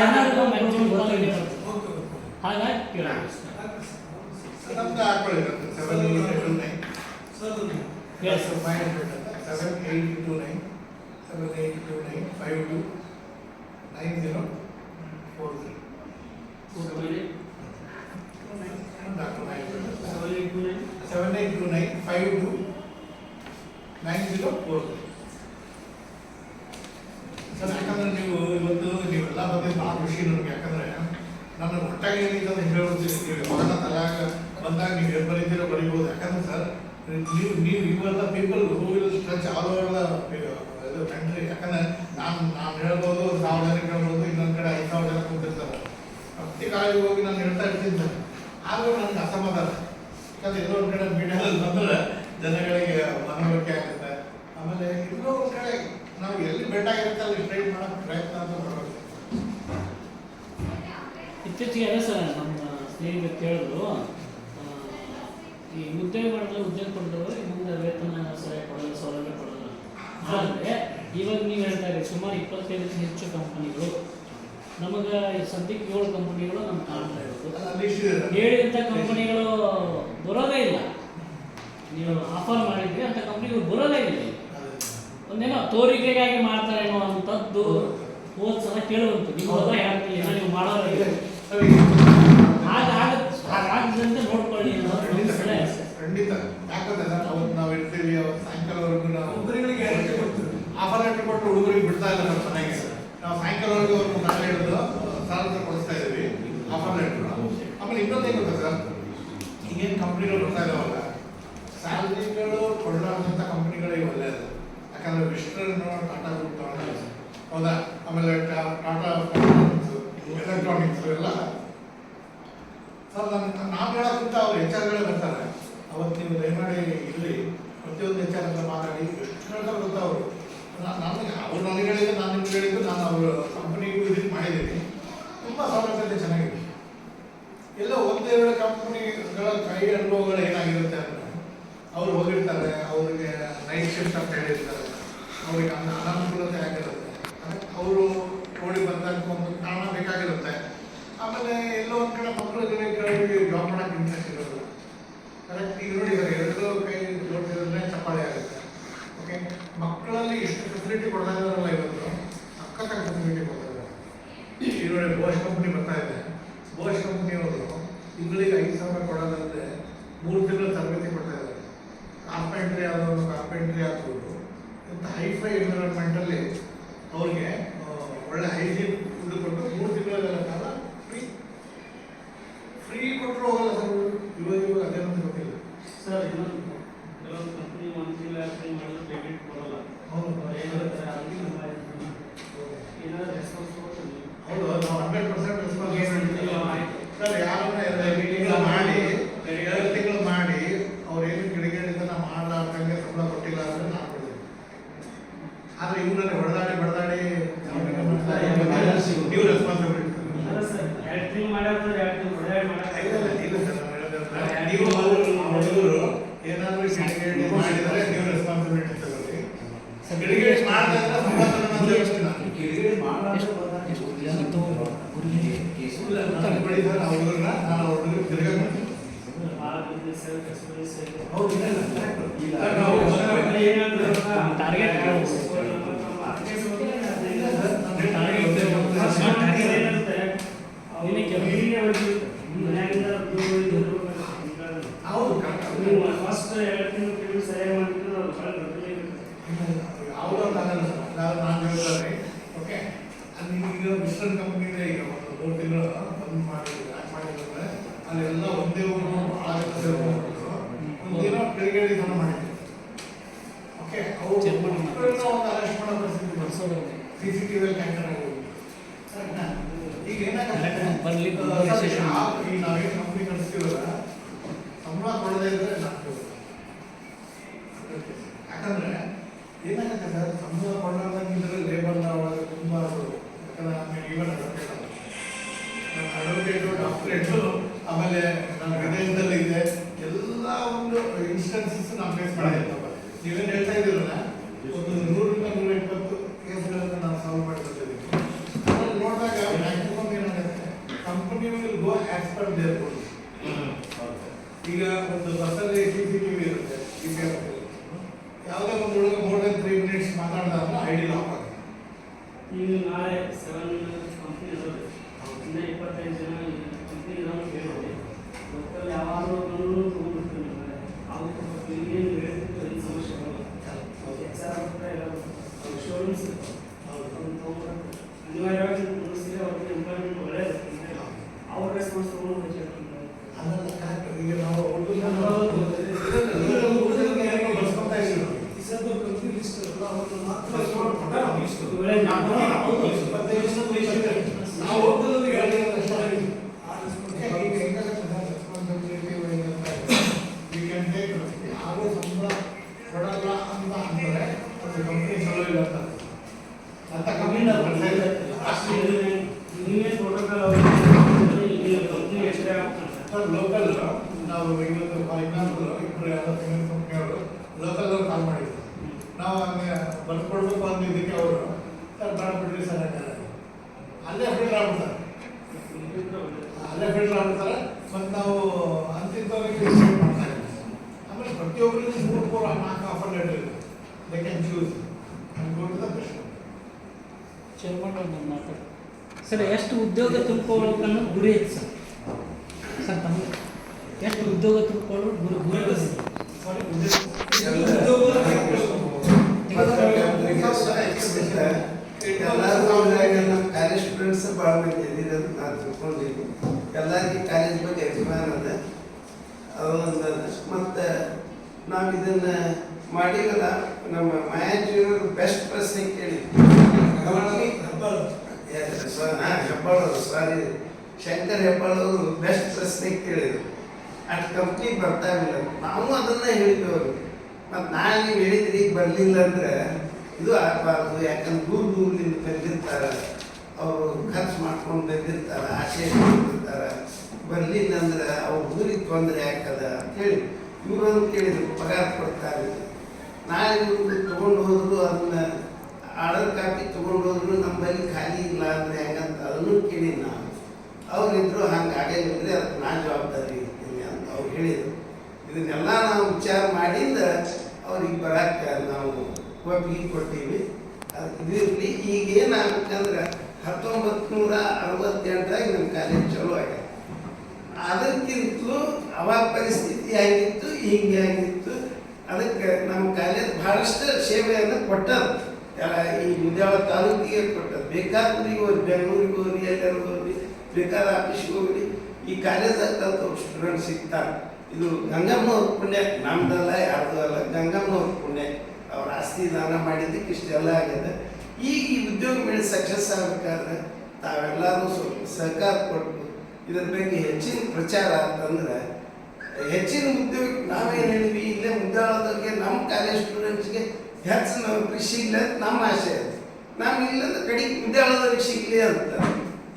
ಮ್ಯಾಕ್ಸಿಮಮ್ ಕಾಲ್ ಹಾಗಾಗಿ ಕೇಳೋಣ. ನಮ್ದು ಹಾಕೊಳ್ಳಿ 7829 Yes. 7829 529043 7829529043. ಸರ್, ಯಾಕಂದ್ರೆ ನೀವು ಇವತ್ತು ನೀವೆಲ್ಲ ಬಗ್ಗೆ ಭಾಳ ಖುಷಿ ನನಗೆ. ಯಾಕಂದ್ರೆ ನನ್ನ ಒಟ್ಟಾಗಿ ಏನಿದೆ ಅಂತ ಹೇಳ್ಬಿಡ್ತೀನಿ. ನೀವು ಯಾವಾಗ ತಲೆಯಾಗ ಬಂದಾಗ ನೀವು ಏನು ಬರೀತೀರೋ ಬರೀಬೋದು. ಯಾಕಂದ್ರೆ ಸರ್, ನೀವು ಇವೆಲ್ಲ people who will stretch all over the ಇದು ಕಂಟ್ರಿ. ಯಾಕಂದ್ರೆ ನಾನು ಹೇಳ್ಬೋದು 1000 ಜನಕ್ಕೆ ಹೇಳ್ಬೋದು, ಇನ್ನೊಂದು ಕಡೆ 5000 ಜನ ಕೂತಿರ್ತಾರೆ. ಪ್ರತಿ ಕಾಲೇಜಿಗೆ ಹೋಗಿ ನಾನು ಹೇಳ್ತಾ ಇರ್ತೀನಿ ಸರ್, ಆದರೂ ನನಗೆ ಅಸಮಾಧಾನ. ಯಾಕಂದ್ರೆ ಎಲ್ಲೋ ಒಂದು ಕಡೆ ಮೀಡಿಯಾದಲ್ಲಿ ಬಂದರೆ ಜನಗಳಿಗೆ ಮನವರಿಕೆ ಆಗುತ್ತೆ. ಆಮೇಲೆ ಇನ್ನೂ ಒಂದು ಕಡೆ ನಾವು ಎಲ್ಲಿ ಬೇಕಾಗಿರುತ್ತೆ ಅಲ್ಲಿ ಟ್ರೈ ಮಾಡೋಕ್ಕೆ ಪ್ರಯತ್ನ ಅಂತ ಮಾಡಬೇಕು. ಇತ್ತೀಚೆಗೆ ಅದೇ ಸರ್ ನಮ್ಮ ಸ್ನೇಹಿತರು ಕೇಳಿದ್ರು, ಈ ಉದ್ಯೋಗ ಮಾಡಿದ್ರೆ ಉದ್ಯೋಗ ಕೊಟ್ಟರು ಮುಂದೆ ವೇತನ ಕೊಡೋದು ಸೌಲಭ್ಯ ಕೊಡೋದು. ಆದರೆ ಇವಾಗ ನೀವು ಹೇಳ್ತಾ ಇದ್ದೀವಿ ಸುಮಾರು 25ಕ್ಕೂ ಹೆಚ್ಚು ಕಂಪನಿಗಳು, ನಮಗೆ ಸದ್ಯಕ್ಕೆ 7 ಕಂಪನಿಗಳು ನಮ್ಮ ಕಾಣ್ತಾ ಇರೋದು. ಹೇಳಿದಂಥ ಕಂಪನಿಗಳು ಬರೋದೇ ಇಲ್ಲ. ನೀವು ಆಫರ್ ಮಾಡಿದ್ವಿ ಅಂತ ಕಂಪ್ನಿಗಳು ಬರೋದೇ ಇಲ್ಲ. ಒಂದೇನೋ ತೋರಿಕೆಗಾಗಿ ಮಾಡ್ತಾರೇನೋ ಅಂಥದ್ದು ಹೋದ ಸಲ ಕೇಳುವಂತು. ನೀವು ಹೇಳ್ತಿಲ್ಲ, ನೀವು ಮಾಡೋರು ಹಾಗಾಗದಂತೆ ನೋಡ್ಕೊಳ್ಳಿ. ಖಂಡಿತ. ಯಾಕಂದ್ರೆ ಅವತ್ತು ನಾವು ಇರ್ತೀವಿ, ಅವತ್ತು ಸಾಯಂಕಾಲವರೆಗೂ ನಾವು ಹುಡುಗರಿಗೆ ಆಫರ್ ಲೆಟರ್ ಕೊಟ್ಟು ಹುಡುಗರಿಗೆ ಬಿಡ್ತಾ ಇಲ್ಲ ನಮ್ಮ ಮನೆಗೆ. ನಾವು ಸಾಯಂಕಾಲವರೆಗೂ ಅವ್ರಿಗೆ ನಾಳೆ ಹಿಡಿದು ಸಾಲ ಕೊಡಿಸ್ತಾ ಇದ್ದೀವಿ ಆಫರ್ ಲೆಟರ್. ಆಮೇಲೆ ಇನ್ನೊಂದು ಏನು ಗೊತ್ತಾ ಸರ್, ಈಗೇನು ಕಂಪ್ನಿಗಳು ಬರ್ತಾ ಇದಾವಲ್ಲ, ಸ್ಯಾಲ್ರಿಗಳು ಕೊಡಲಾರ್ದಂಥ ಕಂಪ್ನಿಗಳೇ ಒಳ್ಳೆಯದು. ಯಾಕಂದ್ರೆ ವಿಸ್ಟರ್ನ್ ಟಾಟಾ ಗ್ರೂಪ್ ತಗೊಂಡು, ಹೌದಾ, ಆಮೇಲೆ ಟಾಟಾ ಎಲೆಕ್ಟ್ರಾನಿಕ್ಸ್ ಎಲ್ಲ ಸರ್, ನಾವು ಹೇಳೋಕ್ಕಿಂತ ಅವ್ರು HR ಬರ್ತಾರೆ. ಅವತ್ತು ನೀವು ದಯಮಾಡಿ ಇಲ್ಲಿ ಪ್ರತಿಯೊಂದು HR ಹತ್ರ ಮಾತಾಡಿ ಎಷ್ಟು ಹೇಳ್ತಾರೆ ಗೊತ್ತಾ ಅವರು. ನನಗೆ ಹೇಳಿದ್ದು, ನಾನು ನಿಮ್ಗೆ ಹೇಳಿದ್ದು, ನಾನು ಅವರು ಕಂಪ್ನಿಗೂ ವಿಸಿಟ್ ಮಾಡಿದ್ದೀನಿ. ತುಂಬ ಸೌಲಭ್ಯತೆ ಚೆನ್ನಾಗಿದೆ. ಎಲ್ಲ 1-2 ಕಂಪ್ನಿಗಳ ಕೈ ಅನುಭವಗಳು ಏನಾಗಿರುತ್ತೆ ಅಂದರೆ, ಅವ್ರು ಹೋಗಿರ್ತಾರೆ, ಅವ್ರಿಗೆ ನೈಟ್ ಶಿಫ್ಟ್ ಅಂತ ಹೇಳಿರ್ತಾರೆ, ಅವ್ರಿಗೆ ಅನಾನುಕೂಲತೆ ಆಗಿರುತ್ತೆ. ಅವರು ಓಡಿ ಬಂದಾಗ ಒಂದು ಕಾರಣ ಬೇಕಾಗಿರುತ್ತೆ. ಆಮೇಲೆ ಎಲ್ಲೋ ಒಂದು ಕಡೆ ಮಕ್ಕಳಿಗೆ ಜಾಬ್ ಮಾಡೋಕ್ಕೆ ಇಂಟ್ರೆಸ್ಟ್ ಇರೋಲ್ಲ. ಕರೆಕ್ಟ್. ಈಗ ನೋಡಿ ಸರ್, 2 ಕೈ ಜೋಡಿಸಿದ್ರೆ ಚಪ್ಪಾಳೆ ಆಗುತ್ತೆ. ಓಕೆ, ಮಕ್ಕಳಲ್ಲಿ ಎಷ್ಟು ಫೆಸಿಲಿಟಿ ಕೊಡ್ತಾ ಇದ್ದಾರಲ್ಲ ಇವತ್ತು, ಸಖತ್ತಾಗಿ ಫೆಸಿಲಿಟಿ ಕೊಡ್ತಾ ಇದ್ದಾರೆ. ನೋಡಿ ಬೋಶ್ ಕಂಪ್ನಿ ಬರ್ತಾ ಇದೆ. ಬೋಶ್ ಕಂಪ್ನಿಯವರು ತಿಂಗಳಿಗೆ 5,000 ಕೊಡೋದಂದ್ರೆ 3 ತಿಂಗಳು ತರಬೇತಿ ಕೊಡ್ತಾ ಇದ್ದಾರೆ. ಕಾರ್ಪೆಂಟ್ರಿ ಆದವರು ಕಾರ್ಪೆಂಟ್ರಿ ಆಗ್ಬೋದು ಇಂಥ ಹೈಫೈ ಎನ್ವಿರಾನ್ಮೆಂಟಲ್ಲಿ ಅವ್ರಿಗೆ ಒಳ್ಳೆ ಹೈಜೀನ್ ಫುಡ್ ಕೊಟ್ಟು 3 ತಿಂಗಳ ಕಾಲ ಫ್ರೀ ಕೊಟ್ಟರು ಹೋಗಲ್ಲ ಸರ್. ಇವಾಗ ಅದೇನಂತ ಗೊತ್ತಿಲ್ಲ ಸರ್. ಇನ್ನೊಂದು ಕೆಲವೊಂದು ಕಂಪ್ನಿ 1 ತಿಂಗಳ ಮಾಡಿದ್ರೆ ಪೇಮೆಂಟ್ ಕೊಡಲ್ಲ. ಹೌದು ಏನಾಗುತ್ತೆ ಅಲ್ಲಿ ಏನಾದ್ರು ರೆಸ್ಪಾನ್ಸ್ ಕೊಡ್ತೀವಿ. ಹೌದು, ನಾವು 100% ರೆಸ್ಪಾನ್ಸಿಬಿಲಿಟಿ ಸರ್. ಯಾರನ್ನ 2 ತಿಂಗಳು ಮಾಡಿ ಅವ್ರು ಏನು ಗಿಡಗಿಡತನ ಮಾಡಲಾರ್ದಂಗೆ ಸಂಬಳ ಕೊಟ್ಟಿಲ್ಲ ಅಂದ್ರೆ ನಾವು ಕೊಡ್ತೀವಿ. ಆದ್ರೆ ಇವರಲ್ಲಿ ಹೊಡೆದಾಡಿ ನೀವು ರೆಸ್ಪಾನ್ಸಿಬಿಲಿಟಿ ಅಲ್ಲ ಸರ್, 2 ತಿಂಗಳು ಮಾಡ್ಯಾರ 2 ತಿಂಗಳು ಹೊಡೆದಾಡಿ ಮಾಡಕ್ಕೆ ಇಲ್ಲ ಸರ್. ನೀವು ಅವರು ಏನಾದ್ರು ಗಿಡಗಿಡಿ ಮಾಡಿದ್ರೆ ನೀವು ರೆಸ್ಪಾನ್ಸಿಬಿಲಿಟಿ ತಗೊಳ್ಳಿ. ಗಿಡಗಿಡಿ ಮಾಡಿದ್ರೆ ಸಂಬಳ ತಗೊಳ್ಳೋದು ಯೋಚನೆ ನಾನು. ನಾನು ಬಳಿ ಸರ್ ಅವ್ರನ್ನ ನಾನು ಅವ್ರಿಗೆ ತಿರ್ಗಾ ಮಾಡ್ತೀನಿ. ಭಾಳ ಬಿಸ್ನೆಸ್ ಎಕ್ಸ್ಪೀರಿಯನ್ಸ್ ಇದೆ. ಹೌದು, ಇಲ್ಲ ಟಾರ್ಗೆಟ್ ಹೌದು ಫಸ್ಟ್ 2 ತಿಂಗಳು ಪೇಮೆಂಟ್ ಸರಿಯಾಗಿ ಮಾಡಿದ್ರೆ ಅವ್ರು ಭಾಳ ಯಾವುದೋ ನಾನು ಹೇಳ್ತಾರೆ. ಓಕೆ, ಅಲ್ಲಿ ಈಗ ಮಿಸ್ಟರ್ ಕಂಪ್ನಿ ಇದೆ. ಈಗ ಒಂದು 3 ತಿಂಗಳು ಬಂದ್ ಮಾಡಿದ್ರೆ ಯಾಕೆ ಮಾಡಿದ್ರೆ ಅಲ್ಲೆಲ್ಲ ಒಂದೇ ಒಂದಿನ ಗಿಡಗಿಡಿ ತನ ಮಾಡಿದ್ರು. ಓಕೆ, ಅವರು ಒಂದು ಅರೆಸ್ಟ್ ಮಾಡೋ ಪರಿಸ್ಥಿತಿ ಬರ್ಸೋದು CCTV ಕ್ಯಾಮೆರಾ ಈಗ ಏನಾಗುತ್ತೆ ಈಗ ನಾವೇನು ಕಂಪ್ನಿ ನಡೆಸ್ತೀವಲ್ಲ ಸಂಬಳ ಕೊಡದೇ ಇದ್ರೆ ನಾವು ಯಾಕಂದ್ರೆ ಏನಾಗುತ್ತೆ ಸರ್, ಸಂಬಳ ಕೊಡೋದಾಗಿದ್ದರೆ ಲೇಬರ್ನ ಒಳಗೆ ತುಂಬ ಯಾಕಂದ್ರೆ ಆಮೇಲೆ ಈವನ್ ಅಡ್ವೊಕೇಟು ಡಾಕ್ಟ್ರೇಟು ಆಮೇಲೆ ನನ್ನ ವಿದೇಶದಲ್ಲಿ ಇದೆ ಎಲ್ಲ ಒಂದು ಇನ್ಸ್ಟೆನ್ಸಸ್ ನಾವು ಫೇಸ್ ಮಾಡಿದ್ದೀವಿ. ನೀವೇನು ಹೇಳ್ತಾ ಇದ್ದೀರಲ್ಲ, ಒಂದು 100ರಿಂದ 120 ಕೇಸ್ಗಳನ್ನು ನಾವು ಸಾಲ್ವ್ ಮಾಡಿಕೊಟ್ಟಿದ್ದೀವಿ. ಅದ್ರಲ್ಲಿ ನೋಡಿದಾಗ ಮ್ಯಾಕ್ಸಿಮಮ್ ಏನಾಗುತ್ತೆ, company will go as per there rules. ಈಗ ಒಂದು ಬಸ್ಸಲ್ಲಿ CCTV ಇರುತ್ತೆ. ಯಾವುದೇ ಒಂದು ಒಳಗೆ ಮೋರ್ ದೆನ್ 3 ಮಿನಿಟ್ಸ್ ಮಾತಾಡಿದ್ರೆ ID ಲಾಕ್ ಆಗುತ್ತೆ. ಈಗ ನಾಳೆ 7 ಕಂಪ್ನಿ ಇದಾವೆ. ಇನ್ನು 25 ಜನ ಕಂಪ್ನಿ ಇದಾವೆ ಹೇಳಿದೆ. ಲೋಕಲ್ ಯಾವಾಗಲೂ ಬಂದು ತೊಗೊಂಡ್ಬಿಡ್ತೀನಿ. ಅವ್ರು ಏನು ಹೇಳ್ತಿತ್ತು ಏನು ಸಮಸ್ಯೆ ಬರಲ್ಲ. HR ಎಲ್ಲ ಶೋರೂಮ್ಸ್ ಅನಿವಾರ್ಯವಾಗಿ ಮುಗಿಸಿದ್ರೆ ಅವ್ರಿಗೆ ಎಂಪ್ಲಾಯ್ಮೆಂಟ್ ಒಳ್ಳೆಯದು. ಅವ್ರ ರೆಸ್ಪಾನ್ಸ್ ತೊಗೊಂಡು ಅದೆಲ್ಲ ಕರೆಕ್ಟ್. ಈಗ ನಾವು ಯಾರು ಸಂಬಳ ಕೊಡಲ್ಲ ಅಂತ ಅಂದರೆ ಒಂದು ಕಂಪ್ನಿ ಚಲೋ ಇಲ್ಲ ಅಂತ ಕಂಪ್ನಿ ನೀವೇ ಪ್ರೋಟೋಕಾಲ್ ಕಂಪ್ನಿ ಎಷ್ಟೇ ಆಗ್ತದೆ ಸರ್. ಲೋಕಲ್ ನಾವು ಇವತ್ತು ಫಾರ್ ಎಕ್ಸಾಂಪಲ್ ಇಬ್ಬರು ಯಾವುದೋ ಸಿಮೆಂಟ್ ಕಂಪ್ನಿಯವರು ಲೋಕಲ್ ಅವ್ರು ಕಾಲ್ ಮಾಡಿದ್ರು. ನಾವು ಹಂಗೆ ಬರ್ಕೊಡ್ಬೇಕು ಅಂದಿದ್ದಕ್ಕೆ ಅವರು ಸರ್ ಬರ್ಬಿಡ್ರಿ ಸರ್ ಅಲ್ಲೇ ಫಿಲ್ಟರ್ ಆಗ್ಬಿಡ್ತಾರೆ. ಅಲ್ಲೇ ಫಿಲ್ಟರ್ ಆಗ್ಬಿಡ್ತಾರೆ. ಮತ್ತು ನಾವು ಅಂತಿಂತವ್ರಿಗೆ ಮಾಡ್ತಾ ಇದ್ದೀವಿ. ಆಮೇಲೆ ಪ್ರತಿಯೊಬ್ಬರಿಗೂ 3-4 ಆಫರ್ ಲೆಟರ್ ಇದೆ. They can choose and go to the best. Chairman ಒಂದು ಮಾತಾಡಿ ಸರ್. ಎಷ್ಟು ಉದ್ಯೋಗ ತುಂಬಿಕೊಳ್ಳೋಕನ್ನು ಗುರಿ ಐತೆ ಸರ್? ಸರ್ ತಮ್ಮ ಎಷ್ಟು ಉದ್ಯೋಗ ತುಂಬಿಕೊಳ್ಳೋ ಗುರಿ ಕಾಲೇಜ್ ಸ್ಟೂಡೆಂಟ್ಸ್ ಭಾಳ ಮಂದಿ ಇದ್ದೀರಿ ಅಂತ ನಾನು ತಿಳ್ಕೊಂಡಿದ್ದೀನಿ. ಎಲ್ಲರಿಗೆ ಕಾಲೇಜ್ ಬಗ್ಗೆ ಅಭಿಮಾನ ಅದ, ಅದೊಂದು ಅದ. ಮತ್ತು ನಾವು ಇದನ್ನು ಮಾಡಿರಲ್ಲ, ನಮ್ಮ ಮಾಯಾಜಿಯವರು ಬೆಸ್ಟ್ ಪ್ರಶ್ನೆ ಕೇಳಿ ಹೆಬ್ಬಾಳವರು ಸಾರಿ ಶಂಕರ್ ಹೆಬ್ಬಾಳವರು ಬೆಸ್ಟ್ ಪ್ರಶ್ನೆ ಕೇಳಿದರು. ಅಷ್ಟು ಕಂಪ್ನಿ ಬರ್ತಾವಿಲ್ಲ. ನಾವು ಅದನ್ನು ಹೇಳಿದ್ವಿ ಅವ್ರಿಗೆ. ಮತ್ತು ನಾನು ನೀವು ಹೇಳಿದ್ರಿ ಈಗ ಬರಲಿಲ್ಲ ಅಂದರೆ ಇದು ಆಗಬಾರ್ದು. ಯಾಕಂದ್ರೆ ದೂರದಿಂದ ಬಂದಿರ್ತಾರೆ, ಅವರು ಖರ್ಚು ಮಾಡ್ಕೊಂಡು ಬಂದಿರ್ತಾರೆ, ಆಸೆ ಬಂದಿರ್ತಾರೆ. ಬರಲಿಲ್ಲ ಅಂದ್ರೆ ಅವ್ರ ಊರಿಗೆ ತೊಂದರೆ ಆಗ್ತದ ಅಂತೇಳಿ ಇವ್ರನ್ನು ಕೇಳಿದ್ರು. ಪಗಾರ ಕೊಡ್ತಾರೆ. ನಾಳೆ ಇವ್ರು ತೊಗೊಂಡು ಹೋದ್ರು, ಅದನ್ನು ಆರ್ಡರ್ ಕಾಪಿ ತೊಗೊಂಡು ಹೋದ್ರು ನಮ್ಮಲ್ಲಿ ಖಾಲಿ ಇಲ್ಲ ಅಂದರೆ ಹೆಂಗಂತ ಅದನ್ನು ಕೇಳಿ ನಾವು. ಅವರಿದ್ರು ಹಂಗೆ ಆಗಂಗಿದ್ರೆ ಅದಕ್ಕೆ ನಾನು ಜವಾಬ್ದಾರಿ ಇರ್ತೀನಿ ಅಂತ ಅವ್ರು ಹೇಳಿದರು. ಇದನ್ನೆಲ್ಲ ನಾವು ವಿಚಾರ ಮಾಡಿಂದ ಅವ್ರಿಗೆ ಬರೋಕ್ಕೆ ನಾವು ಒಪ್ಪಿಗೆ ಕೊಟ್ಟಿವಿ. ಅದು ಇದಿರಲಿ. ಈಗ ಏನಾಗಬೇಕಂದ್ರೆ 1968 ನಮ್ಮ ಕಾಲೇಜ್ ಚಾಲೂ ಆಗಿದೆ. ಅದಕ್ಕಿಂತಲೂ ಅವಾಗ ಪರಿಸ್ಥಿತಿ ಆಗಿತ್ತು, ಹಿಂಗೆ ಆಗಿತ್ತು. ಅದಕ್ಕೆ ನಮ್ಮ ಕಾಲೇಜ್ ಬಹಳಷ್ಟು ಸೇವೆಯನ್ನು ಕೊಟ್ಟದ್ದು. ಈ ಮುದ್ಯಾಳ ತಾಲೂಕಿಗೆ ಕೊಟ್ಟದ್ದು. ಬೇಕಾದೂರಿಗೆ ಹೋಗಿ, ಬೆಂಗಳೂರಿಗೆ ಹೋಗಿ, ಎಲ್ಲರೂ ಹೋಗಿ, ಬೇಕಾದ ಆಫೀಸ್ಗೆ ಹೋಗಿ ಈ ಕಾಲೇಜಾಗ ಕಲ್ತವ್ರು ಸ್ಟೂಡೆಂಟ್ ಸಿಗ್ತಾರೆ. ಇದು ಗಂಗಮ್ಮನವ್ರ ಪುಣ್ಯ, ನಮ್ದಲ್ಲ, ಯಾರ್ದು ಅಲ್ಲ, ಗಂಗಮ್ಮನವ್ರ ಪುಣ್ಯ. ಅವ್ರ ಆಸ್ತಿ ದಾನ ಮಾಡಿದ್ದಕ್ಕೆ ಇಷ್ಟೆಲ್ಲ ಆಗಿದೆ. ಈಗ ಈ ಉದ್ಯೋಗ ಮೇಲೆ ಸಕ್ಸಸ್ ಆಗಬೇಕಾದ್ರೆ ತಾವೆಲ್ಲರೂ ಸ್ವಲ್ಪ ಸಹಕಾರ ಕೊಟ್ಟು ಇದ್ರ ಬಗ್ಗೆ ಹೆಚ್ಚಿನ ಪ್ರಚಾರ ಅಂತಂದ್ರೆ ಹೆಚ್ಚಿನ ಉದ್ಯೋಗ ನಾವೇನು ಹೇಳಿದ್ವಿ, ಇಲ್ಲೇ ಮುದ್ದಾಳದವ್ರಿಗೆ ನಮ್ಮ ಕಾಲೇಜ್ ಸ್ಟೂಡೆಂಟ್ಸ್ಗೆ ಹೆಚ್ಚು ನೌಕರಿ ಸಿಗಲಿ ಅಂತ ನಮ್ಮ ಆಸೆ ಅದು. ನಾವು ಇಲ್ಲಂದ್ರೆ ಕಡೆಗೆ ಮುದ್ದಾಳದವ್ರಿಗೆ ಸಿಗಲಿ ಅಂತ.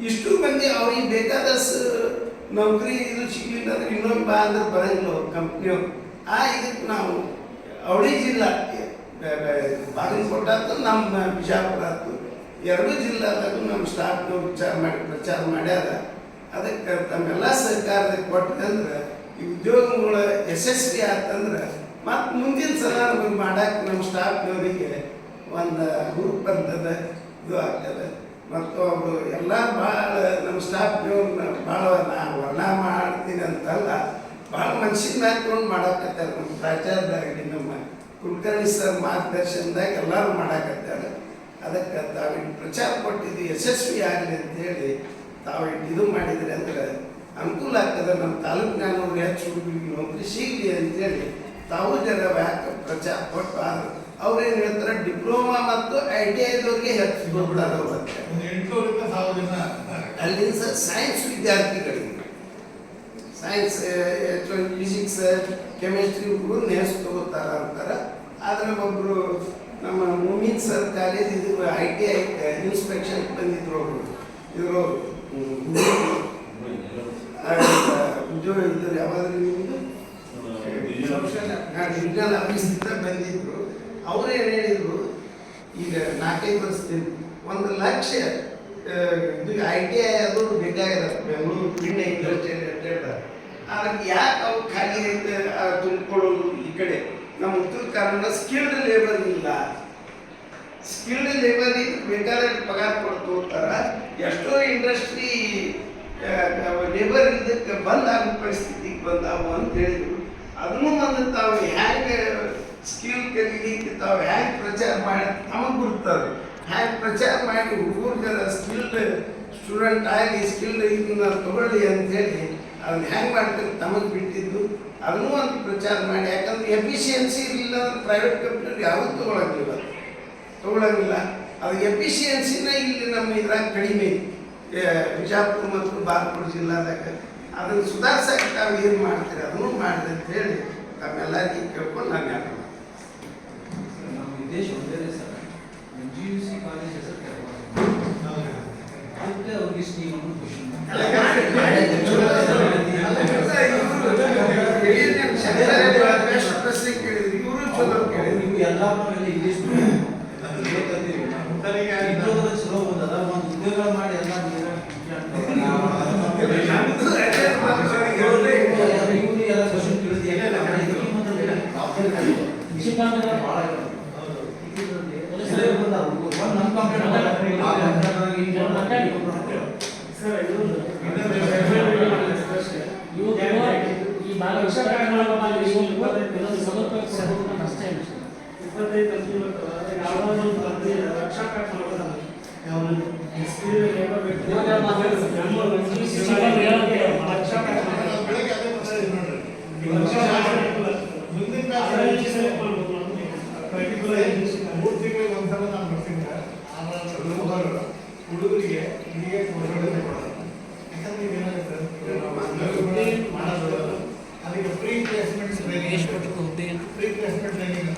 ಇಷ್ಟು ಮಂದಿ ಅವ್ರಿಗೆ ಬೇಕಾದಷ್ಟು ನೌಕರಿ ಇದು ಸಿಗಲಿಲ್ಲ ಅಂದ್ರೆ ಇನ್ನೊಂದು ಬಾ ಅಂದ್ರೆ ಬರಂಗಿಲ್ಲ ಅವ್ರ ಕಂಪ್ನಿಯವ್ರು. ಇದಕ್ಕೆ ನಾವು ಅವಳಿ ಜಿಲ್ಲಾ ಬಾಗಲಕೋಟೆ ಆಯ್ತು, ನಮ್ಮ ಬಿಜಾಪುರ ಆಯ್ತು, ಎರಡೂ ಜಿಲ್ಲಾದಾಗೂ ನಮ್ಮ ಸ್ಟಾಫ್ನವ್ರು ಪ್ರಚಾರ ಮಾಡ್ಯಾರ. ಅದಕ್ಕೆ ತಮ್ಮೆಲ್ಲ ಸಹಕಾರ ಕೊಟ್ಟಂದ್ರೆ ಈ ಉದ್ಯೋಗಗಳ ಯಶಸ್ವಿ ಆತಂದ್ರೆ ಮತ್ತು ಮುಂದಿನ ಸಲ ನಮಗೆ ಮಾಡಕ್ಕೆ ನಮ್ಮ ಸ್ಟಾಫ್ನವರಿಗೆ ಒಂದು ಗ್ರೂಪ್ ಬರ್ತದೆ, ಇದು ಆಗ್ತದೆ. ಮತ್ತು ಅವರು ಎಲ್ಲ ಭಾಳ ನಮ್ಮ ಸ್ಟಾಫ್ನವ್ರನ್ನ ಭಾಳ ನಾನು ವರ್ಣ ಮಾಡ್ತೀನಿ ಅಂತಲ್ಲ, ಭಾಳ ಮನ್ಸಿಗೆ ಹಾಕ್ಕೊಂಡು ಮಾಡಾಕತ್ತಾರೆ. ನಮ್ಮ ಪ್ರಾಚಾರ್ಯರಾಗಲಿ ನಮ್ಮ ಕುಲಕರ್ಣಿ ಸರ್ ಮಾರ್ಗದರ್ಶನದಾಗ ಎಲ್ಲರೂ ಮಾಡಾಕತ್ತಾರೆ. ಅದಕ್ಕೆ ತಾವಿಟ್ಟು ಪ್ರಚಾರ ಕೊಟ್ಟಿದ್ದು ಯಶಸ್ವಿ ಆಗಲಿ ಅಂತೇಳಿ ತಾವಿಟ್ಟು ಇದು ಮಾಡಿದರೆ ಅಂದ್ರೆ ಅನುಕೂಲ ಆಗ್ತದೆ. ನಮ್ಮ ತಾಲೂಕಿನವ್ರು ಹೆಚ್ಚು ಹುಡುಗರಿಗೆ ನೌಕರಿ ಸಿಗಲಿ ಅಂತೇಳಿ ತಾವು ಜನ ಪ್ರಚಾರ ಕೊಟ್ಟು ಆದ್ರೆ ಅವ್ರೇನು ಹೇಳ್ತಾರೆ, ಡಿಪ್ಲೊಮಾ ಮತ್ತು ITIದವ್ರಿಗೆ ಹೆಚ್ಚು ಕೊಡ್ತಾರೆ. 800 ಜನ ಅಲ್ಲಿಂದ ಸೈನ್ಸ್ ವಿದ್ಯಾರ್ಥಿಗಳಿಗೆ ಸೈನ್ಸ್ ಫಿಸಿಕ್ಸ್ ಕೆಮಿಸ್ಟ್ರಿ ಹುಡುಗರು ನೇರ್ಸ್ ತಗೋತಾರ ಅಂತಾರೆ. ಆದರೆ ಒಬ್ಬರು ನಮ್ಮ ಮುಮೀನ್ ಸರ್ ಕಾಲೇಜ್ ಇದು ITI ಇನ್ಸ್ಪೆಕ್ಷನ್ ಬಂದಿದ್ರು. ಅವರು ಇವರು ಉದ್ಯೋಗ ಇದ್ರು ಯಾವಾಗಲೂ ನಿಮ್ಮದು ಡಿವಿಷನಲ್ ಆಫೀಸಿಂದ ಬಂದಿದ್ರು. ಅವರೇನು ಹೇಳಿದರು, ಈಗ 4-5 ವರ್ಷದಿಂದ 1 ಲಕ್ಷ ಇದು ITI ಅದು ಬೇಕಾಗಿದೆ ಬೆಂಗಳೂರು ಪಿಂಡ್ ಇಂಡಸ್ಟ್ರಿಯಲ್. ಅದಕ್ಕೆ ಯಾಕೆ ಅವ್ರು ಖಾಲಿ ತುಂಬಿಕೊಳ್ಳೋದು? ಈ ಕಡೆ ನಮ್ಮ ಉತ್ತರ ಕನ್ನಡ ಸ್ಕಿಲ್ಡ್ ಲೇಬರ್ ಇಲ್ಲ. ಸ್ಕಿಲ್ಡ್ ಲೇಬರ್ ಬೇಕಾದ ಪಗಾರ ಕೊಡ್ತು ಹೋಗ್ತಾರ. ಎಷ್ಟೋ ಇಂಡಸ್ಟ್ರಿ ಲೇಬರ್ ಇದಕ್ಕೆ ಬಂದಾಗೋ ಪರಿಸ್ಥಿತಿಗೆ ಬಂದಾವು ಅಂತ ಹೇಳಿದ್ರು. ಅದನ್ನು ಒಂದು ತಾವು ಹ್ಯಾಂಗೆ ಸ್ಕಿಲ್ ಕಲೀಲಿಕ್ಕೆ ತಾವು ಹ್ಯಾಂಗೆ ಪ್ರಚಾರ ಮಾಡಿ ನಮಗೆ ಗುರುತಾರೆ, ಹ್ಯಾಂಗೆ ಪ್ರಚಾರ ಮಾಡಿ ಹುಡುಗರ ಸ್ಕಿಲ್ಡ್ ಸ್ಟೂಡೆಂಟ್ ಆಗಿ ಸ್ಕಿಲ್ಡ್ ಇದನ್ನ ತಗೊಳ್ಳಿ ಅಂತೇಳಿ ಅದನ್ನ ಹ್ಯಾಂಗೆ ಮಾಡ್ತಾರೆ ತಮಗೆ ಬಿಟ್ಟಿದ್ದು. ಅದನ್ನೂ ಒಂದು ಪ್ರಚಾರ ಮಾಡಿ. ಯಾಕಂದ್ರೆ ಎಫಿಷಿಯನ್ಸಿ ಇರಲಿಲ್ಲ ಅಂದ್ರೆ ಪ್ರೈವೇಟ್ ಕಂಪ್ನಿಯವ್ರು ಯಾವತ್ತೂ ತೊಗೊಳಂಗಿಲ್ಲ. ಅದು ಎಫಿಷಿಯನ್ಸಿನ ಇಲ್ಲಿ ನಮ್ಮ ಇದ್ರಾಗ ಕಡಿಮೆ ಬಿಜಾಪುರ ಮತ್ತು ಬಾಗಲಕೋಟೆ ಜಿಲ್ಲಾದಾಗ. ಅದನ್ನು ಸುಧಾರಿಸಕ್ಕೆ ತಾವು ಏನು ಮಾಡ್ತೀರಿ ಅದನ್ನು ಮಾಡಿದೆ ಅಂತ ಹೇಳಿ ತಾವೆಲ್ಲರಿಗೆ ಕೇಳ್ಕೊಂಡು ನಾನು ಯಾರು ನಮ್ಮ ಉದ್ದೇಶ ಒಂದೇ ಸರ್, GUC ಕಾಲೇಜ್ ಹೆಸರು ಅದಕ್ಕೆ ಅವ್ರಿಗೆ ಇಷ್ಟು ಈಗ ಒಂದು ಕ್ವಶನ್ ಇವರು ಚಲೋ ಕೇಳಿದ್ರು. ನೀವು ಎಲ್ಲರೂ ಇಂಗ್ಲೀಷ್ ಚಲೋ ಬಂದದ ಒಂದು ಉದ್ಯೋಗ ಮಾಡಿ ಎಲ್ಲ ಎಲ್ಲ ಕ್ವಶನ್ ಕೇಳಿದ್ವಿ. ಭಾಳ ಈ ಭಾಗ ಬೆಳಗ್ಗೆ ಅದೇ ಪ್ರಶ್ನೆ ಇದೆ ನೋಡ್ರಿ. ಮುಂದಿನ ಪರ್ಟಿಕ್ಯುಲರ್ 3 ತಿಂಗಳಿಗೆ ಒಂದ್ಸಲ ನಾನು ಬರ್ತೀನಿ ಹುಡುಗರಿಗೆ ಹೀಗೆ ಕೊಡೋದು. ಯಾಕಂದ್ರೆ ಈಗ ಏನಾಗುತ್ತೆ ಮಾಡೋದು ಅದಕ್ಕೆ ಪ್ರೀ ಪ್ಲೇಸ್ಮೆಂಟ್ ಟ್ರೈನಿಂಗ್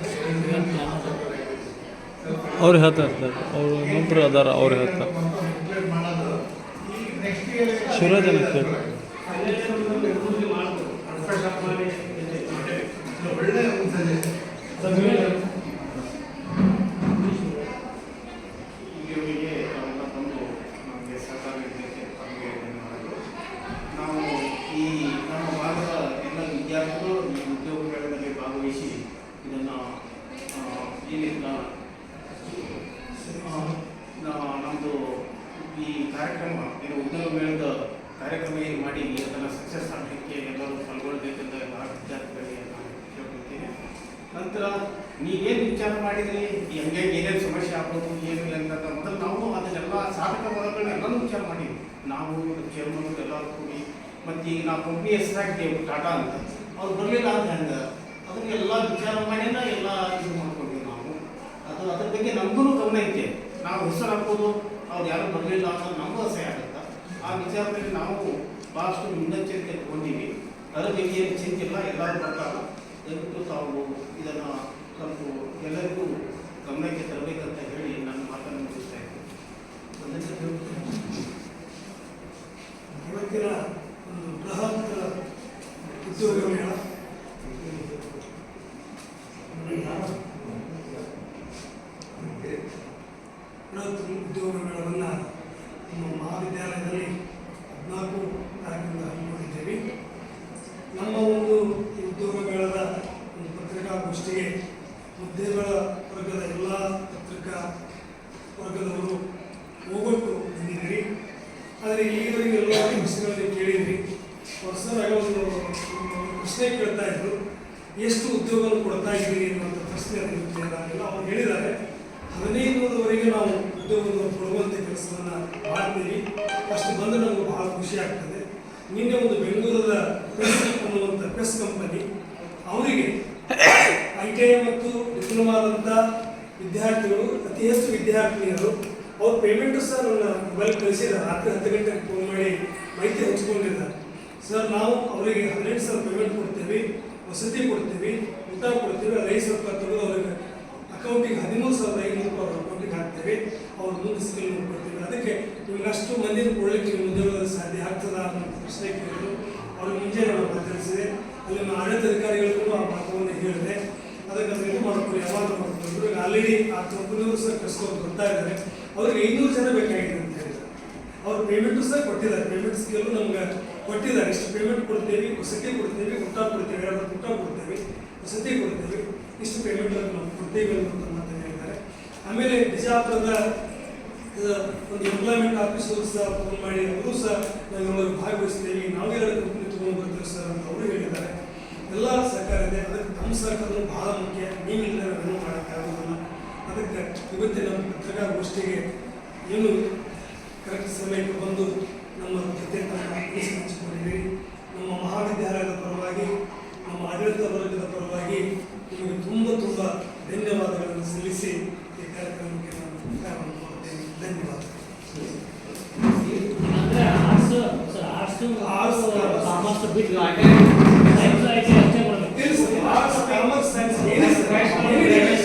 ಅವ್ರು ಹೇಳ್ತಾರೆ ಸರ್, ಅವರು ಇನ್ನೊಬ್ರು ಅದಾರ, ಅವ್ರು ಹೇಳ್ತಾರೆ. ಮಾಡೋದು ನೆಕ್ಸ್ಟ್ ಇಯರ್ ಶಿವರಾಜ್ ಅಂತ ಹೇಳಿ ಒಳ್ಳೆ ಇವರಿಗೆ ಅವೆಲ್ಲ ಬಂದು ನಮಗೆ ಸಹಕಾರ ನೀಡಲಿಕ್ಕೆ ತಮಗೆ ಧನ್ಯವಾದಗಳು. ನಾವು ಈ ನಮ್ಮ ಭಾಗದ ಎಲ್ಲ ವಿದ್ಯಾರ್ಥಿಗಳು ಈ ಉದ್ಯೋಗ ಮೇಳದಲ್ಲಿ ಭಾಗವಹಿಸಿ ಇದನ್ನು ಇಲ್ಲಿ ನಮ್ಮದು ಈ ಕಾರ್ಯಕ್ರಮ ಏನು ಉದ್ಯೋಗ ಮೇಳದ ಕಾರ್ಯಕ್ರಮ ಏನು ಮಾಡಿ ಅದನ್ನು ಸಕ್ಸಸ್ ಆಗಲಿಕ್ಕೆ ಎಲ್ಲರೂ ಪಾಲ್ಗೊಳ್ಬೇಕೆಂದು ಎಲ್ಲ ವಿದ್ಯಾರ್ಥಿಗಳಿಗೆ ನಾನು ಕೇಳ್ಕೊಳ್ತೀನಿ. ನಂತರ ನೀವೇನು ವಿಚಾರ ಮಾಡಿದ್ರಿ ಹೆಂಗೆ ಏನೇನು ಸಮಸ್ಯೆ ಆಗ್ಬೋದು ಏನಿಲ್ಲ ಅಂತ ಮೊದಲು ನಾವು ಅದನ್ನೆಲ್ಲ ಸಾಧಕ ಮೊದಲುಗಳನ್ನೆಲ್ಲನೂ ವಿಚಾರ ಮಾಡಿದ್ವಿ. ನಾವು ಚೇರ್ಮನ್ ಎಲ್ಲರೂ ಕೂಡಿ ಮತ್ತು ಈಗ ನಾವು ಕಂಪ್ನಿ ಹೆಸರಾಗಿದ್ದೇವೆ ಟಾಟಾ ಅಂತ, ಅವ್ರು ಬರಲಿಲ್ಲ ಅಂತ ಹೆಂಗೆ ಅದನ್ನೆಲ್ಲ ವಿಚಾರ ಮಾಡಿನ ಎಲ್ಲ ಇದು ಮಾಡ್ಕೊಂಡ್ವಿ ನಾವು. ಅದ್ರ ಬಗ್ಗೆ ನಮಗೂ ಗಮನ ಐತೆ. ನಾವು ಹೆಸರು ಹಾಕೋದು ಅವ್ರು ಯಾರು ಬರಲಿಲ್ಲ ಅನ್ನೋದು ನಮಗೂ ಅಸಹ್ಯ ಆಗುತ್ತೆ. ಆ ವಿಚಾರದಲ್ಲಿ ನಾವು ಭಾಳಷ್ಟು ಮುನ್ನೆಚ್ಚರಿಕೆ ತಗೊಂಡಿವಿ. ಅದ್ರ ಬಗ್ಗೆ ಏನು ಚಿಂತೆ ಇಲ್ಲ, ಎಲ್ಲರೂ ಬರ್ತಾರ. ದಯವಿಟ್ಟು ತಾವು ಇದನ್ನು ಸ್ವಲ್ಪ ಎಲ್ಲರಿಗೂ ಗಮನಕ್ಕೆ ತರಬೇಕಂತ ಹೇಳಿ ನನ್ನ ಮಾತನ್ನು ಮುಗಿಸ್ತಾ ಇದ್ದೀನಿ. ಇವತ್ತಿನ ಒಂದು ಬೃಹತ್ ಉದ್ಯೋಗ ಮೇಳ ಬೃಹತ್ ಉದ್ಯೋಗ ಮೇಳವನ್ನು ನಮ್ಮ ಮಹಾವಿದ್ಯಾಲಯದಲ್ಲಿ 14 ತಾರೀಕಿನಿಂದ ಹಮ್ಮಿಕೊಂಡಿದ್ದೇವೆ. ನಮ್ಮ ಒಂದು ಈ ಉದ್ಯೋಗ ಮೇಳದ ಒಂದು ಪತ್ರಿಕಾಗೋಷ್ಠಿಗೆ ಉದ್ಯೋಗ ವರ್ಗದ ಎಲ್ಲ ಪತ್ರಿಕಾ ವರ್ಗದವರು ಹೋಗೊಟ್ಟು ಬಂದಿದ್ದೀರಿ. ಆದರೆ ಈವರೆಗೆ ಎಲ್ಲ ವಿಷಯಗಳಲ್ಲಿ ಕೇಳಿದ್ರಿ. ಹೊಸದಾಗಿ ಒಂದು ಪ್ರಶ್ನೆ ಕೇಳ್ತಾ ಇದ್ರು, ಎಷ್ಟು ಉದ್ಯೋಗ ಕೊಡ್ತಾ ಇದ್ದೀರಿ ಅನ್ನುವಂಥ ಪ್ರಶ್ನೆ ಕೇಳಿದಾಗಿಲ್ಲ. ಅವ್ರು ಹೇಳಿದ್ದಾರೆ 15ವರೆಗೆ ನಾವು ಉದ್ಯೋಗವನ್ನು ಕೊಡುವಂಥ ಕೆಲಸವನ್ನು ಮಾಡ್ತೀವಿ. ಅಷ್ಟು ಬಂದರೆ ನಮಗೆ ಬಹಳ ಖುಷಿ ಆಗ್ತದೆ. ನಿನ್ನೆ ಒಂದು ಬೆಂಗಳೂರದ ಪ್ರೆಸ್ ಅನ್ನುವಂಥ ಪ್ರೆಸ್ ಕಂಪನಿ ಅವರಿಗೆ ITI ಮತ್ತು ಡಿಪ್ಲೊಮಾದಂಥ ವಿದ್ಯಾರ್ಥಿಗಳು ಅತಿ ಹೆಚ್ಚು ವಿದ್ಯಾರ್ಥಿನಿಯರು ಅವ್ರ ಪೇಮೆಂಟು ಸರ್ ನನ್ನ ಮೊಬೈಲ್ ಕಳಿಸಿದ್ದಾರೆ. ರಾತ್ರಿ 10 ಗಂಟೆಗೆ ಫೋನ್ ಮಾಡಿ ಮಾಹಿತಿ ಹಂಚ್ಕೊಂಡಿದ್ದಾರೆ. ಸರ್ ನಾವು ಅವರಿಗೆ 18,000 ಪೇಮೆಂಟ್ ಕೊಡ್ತೀವಿ, ವಸತಿ ಕೊಡ್ತೀವಿ, ಊಟ ಕೊಡ್ತೀವಿ, 5,000 ತೆಗೆದು ಅವ್ರಿಗೆ ಅಕೌಂಟಿಗೆ 13,500 ಅವ್ರ ಅಕೌಂಟಿಗೆ ಹಾಕ್ತೇವೆ, ಅವ್ರ ಮುಂದೆ ಸ್ಕಿಲ್ ಕೊಡ್ತೀವಿ. ಅದಕ್ಕೆ ನಿಮ್ಗೆ ಅಷ್ಟು ಮಂದಿನ ಕೊಡಲಿಕ್ಕೆ ನಿಮ್ಮ ಉದ್ಯೋಗದಲ್ಲಿ ಸಾಧ್ಯ ಆಗ್ತದ ಅನ್ನೋ ಪ್ರಶ್ನೆ ಕೇಳಿದ್ರು. ಅವ್ರಿಗೆ ಮುಂಚೆ ನಾನು ಮಾತಾಡಿಸಿದೆ. ಅಲ್ಲಿ ನಮ್ಮ ಆಡಳಿತಾಧಿಕಾರಿಗಳಿಗೂ ಆ ಮಾತನ್ನು ಹೇಳಿದೆ. ಅದಕ್ಕೆ ನಾವು ಇದು ಮಾಡ್ಕೊಂಡು ಯಾವಾಗ ಮಾಡ್ಕೊಂಡ್ರು. ಈಗ ಆಲ್ರೆಡಿ ಆ ಕಂಪನಿಯವರು ಸಹ ಕರ್ಸ್ಕೊಂಡು ಬರ್ತಾ ಇದ್ದಾರೆ. ಅವ್ರಿಗೆ 500 ಜನ ಬೇಕಾಗಿದೆ ಅಂತ ಹೇಳಿದ್ದಾರೆ. ಅವ್ರು ಪೇಮೆಂಟು ಸಹ ಕೊಟ್ಟಿದ್ದಾರೆ. ಪೇಮೆಂಟ್ ಸ್ಕೇಲು ನಮ್ಗೆ ಕೊಟ್ಟಿದ್ದಾರೆ. ಇಷ್ಟು ಪೇಮೆಂಟ್ ಕೊಡ್ತೇವೆ, ವಸತಿ ಕೊಡ್ತೇವೆ, ಊಟ ಕೊಡ್ತೇವೆ, 2 ಊಟ ಕೊಡ್ತೇವೆ, ವಸತಿ ಕೊಡ್ತೇವೆ, ಇಷ್ಟು ಪೇಮೆಂಟ್ ನಾವು ಕೊಡ್ತೇವೆ ಅಂತ ಮಾತನ್ನು ಹೇಳಿದ್ದಾರೆ. ಆಮೇಲೆ ಬಿಜಾಪುರದ ಒಂದು ಎಂಪ್ಲಾಯ್ಮೆಂಟ್ ಆಫೀಸರು ಸಹ ಫೋನ್ ಮಾಡಿ ಅವರು ಸಹ ನಾವು ಇವಾಗ ಭಾಗವಹಿಸ್ತೇವೆ, ನಾವು 2 ಕಂಪ್ನಿ ತೊಗೊಂಡು ಬರ್ತೀವಿ ಸರ್ ಅಂತ ಅವರು ಹೇಳಿದ್ದಾರೆ. ಎಲ್ಲ ಸಹಕಾರ ಇದೆ. ಅದಕ್ಕೆ ನಮ್ಮ ಸಹಕಾರನೂ ಬಹಳ ಮುಖ್ಯ. ನೀವಿಲ್ಲ ನಾವೇನೂ ಮಾಡೋಕ್ಕಾಗೋದಿಲ್ಲ. ಅದಕ್ಕೆ ಇವತ್ತಿನ ಪತ್ರಿಕಾಗೋಷ್ಠಿಗೆ ಏನು ಕರೆಕ್ಟ್ ಸಮಯಕ್ಕೆ ಬಂದು ನಮ್ಮ ಜೊತೆ ಹಂಚಿಕೊಂಡಿದ್ದೀರಿ. ನಮ್ಮ ಮಹಾವಿದ್ಯಾಲಯದ ಪರವಾಗಿ, ನಮ್ಮ ಆಡಳಿತ ವರ್ಗದ ಪರವಾಗಿ ನಿಮಗೆ ತುಂಬ ತುಂಬ ಧನ್ಯವಾದಗಳನ್ನು ಸಲ್ಲಿಸಿ ಈ ಕಾರ್ಯಕ್ರಮಕ್ಕೆ ನಾನು ಮುಕ್ತಾಯವನ್ನು ಮಾಡುತ್ತೇನೆ. ಧನ್ಯವಾದ. ಅಂದ್ರೆ ಆರ್ಟ್ಸ್ ಕಾಮರ್ಸ್ ಬಿಟ್ಟು ಸೈನ್ಸ್ ಐಟಿ ಅಷ್ಟೇ ಕೊಡಬೇಕು. ಆರ್ಟ್ಸ್ ಕಾಮರ್ಸ್ ಸೈನ್ಸ್ ಏನೇ ವಿಶೇಷ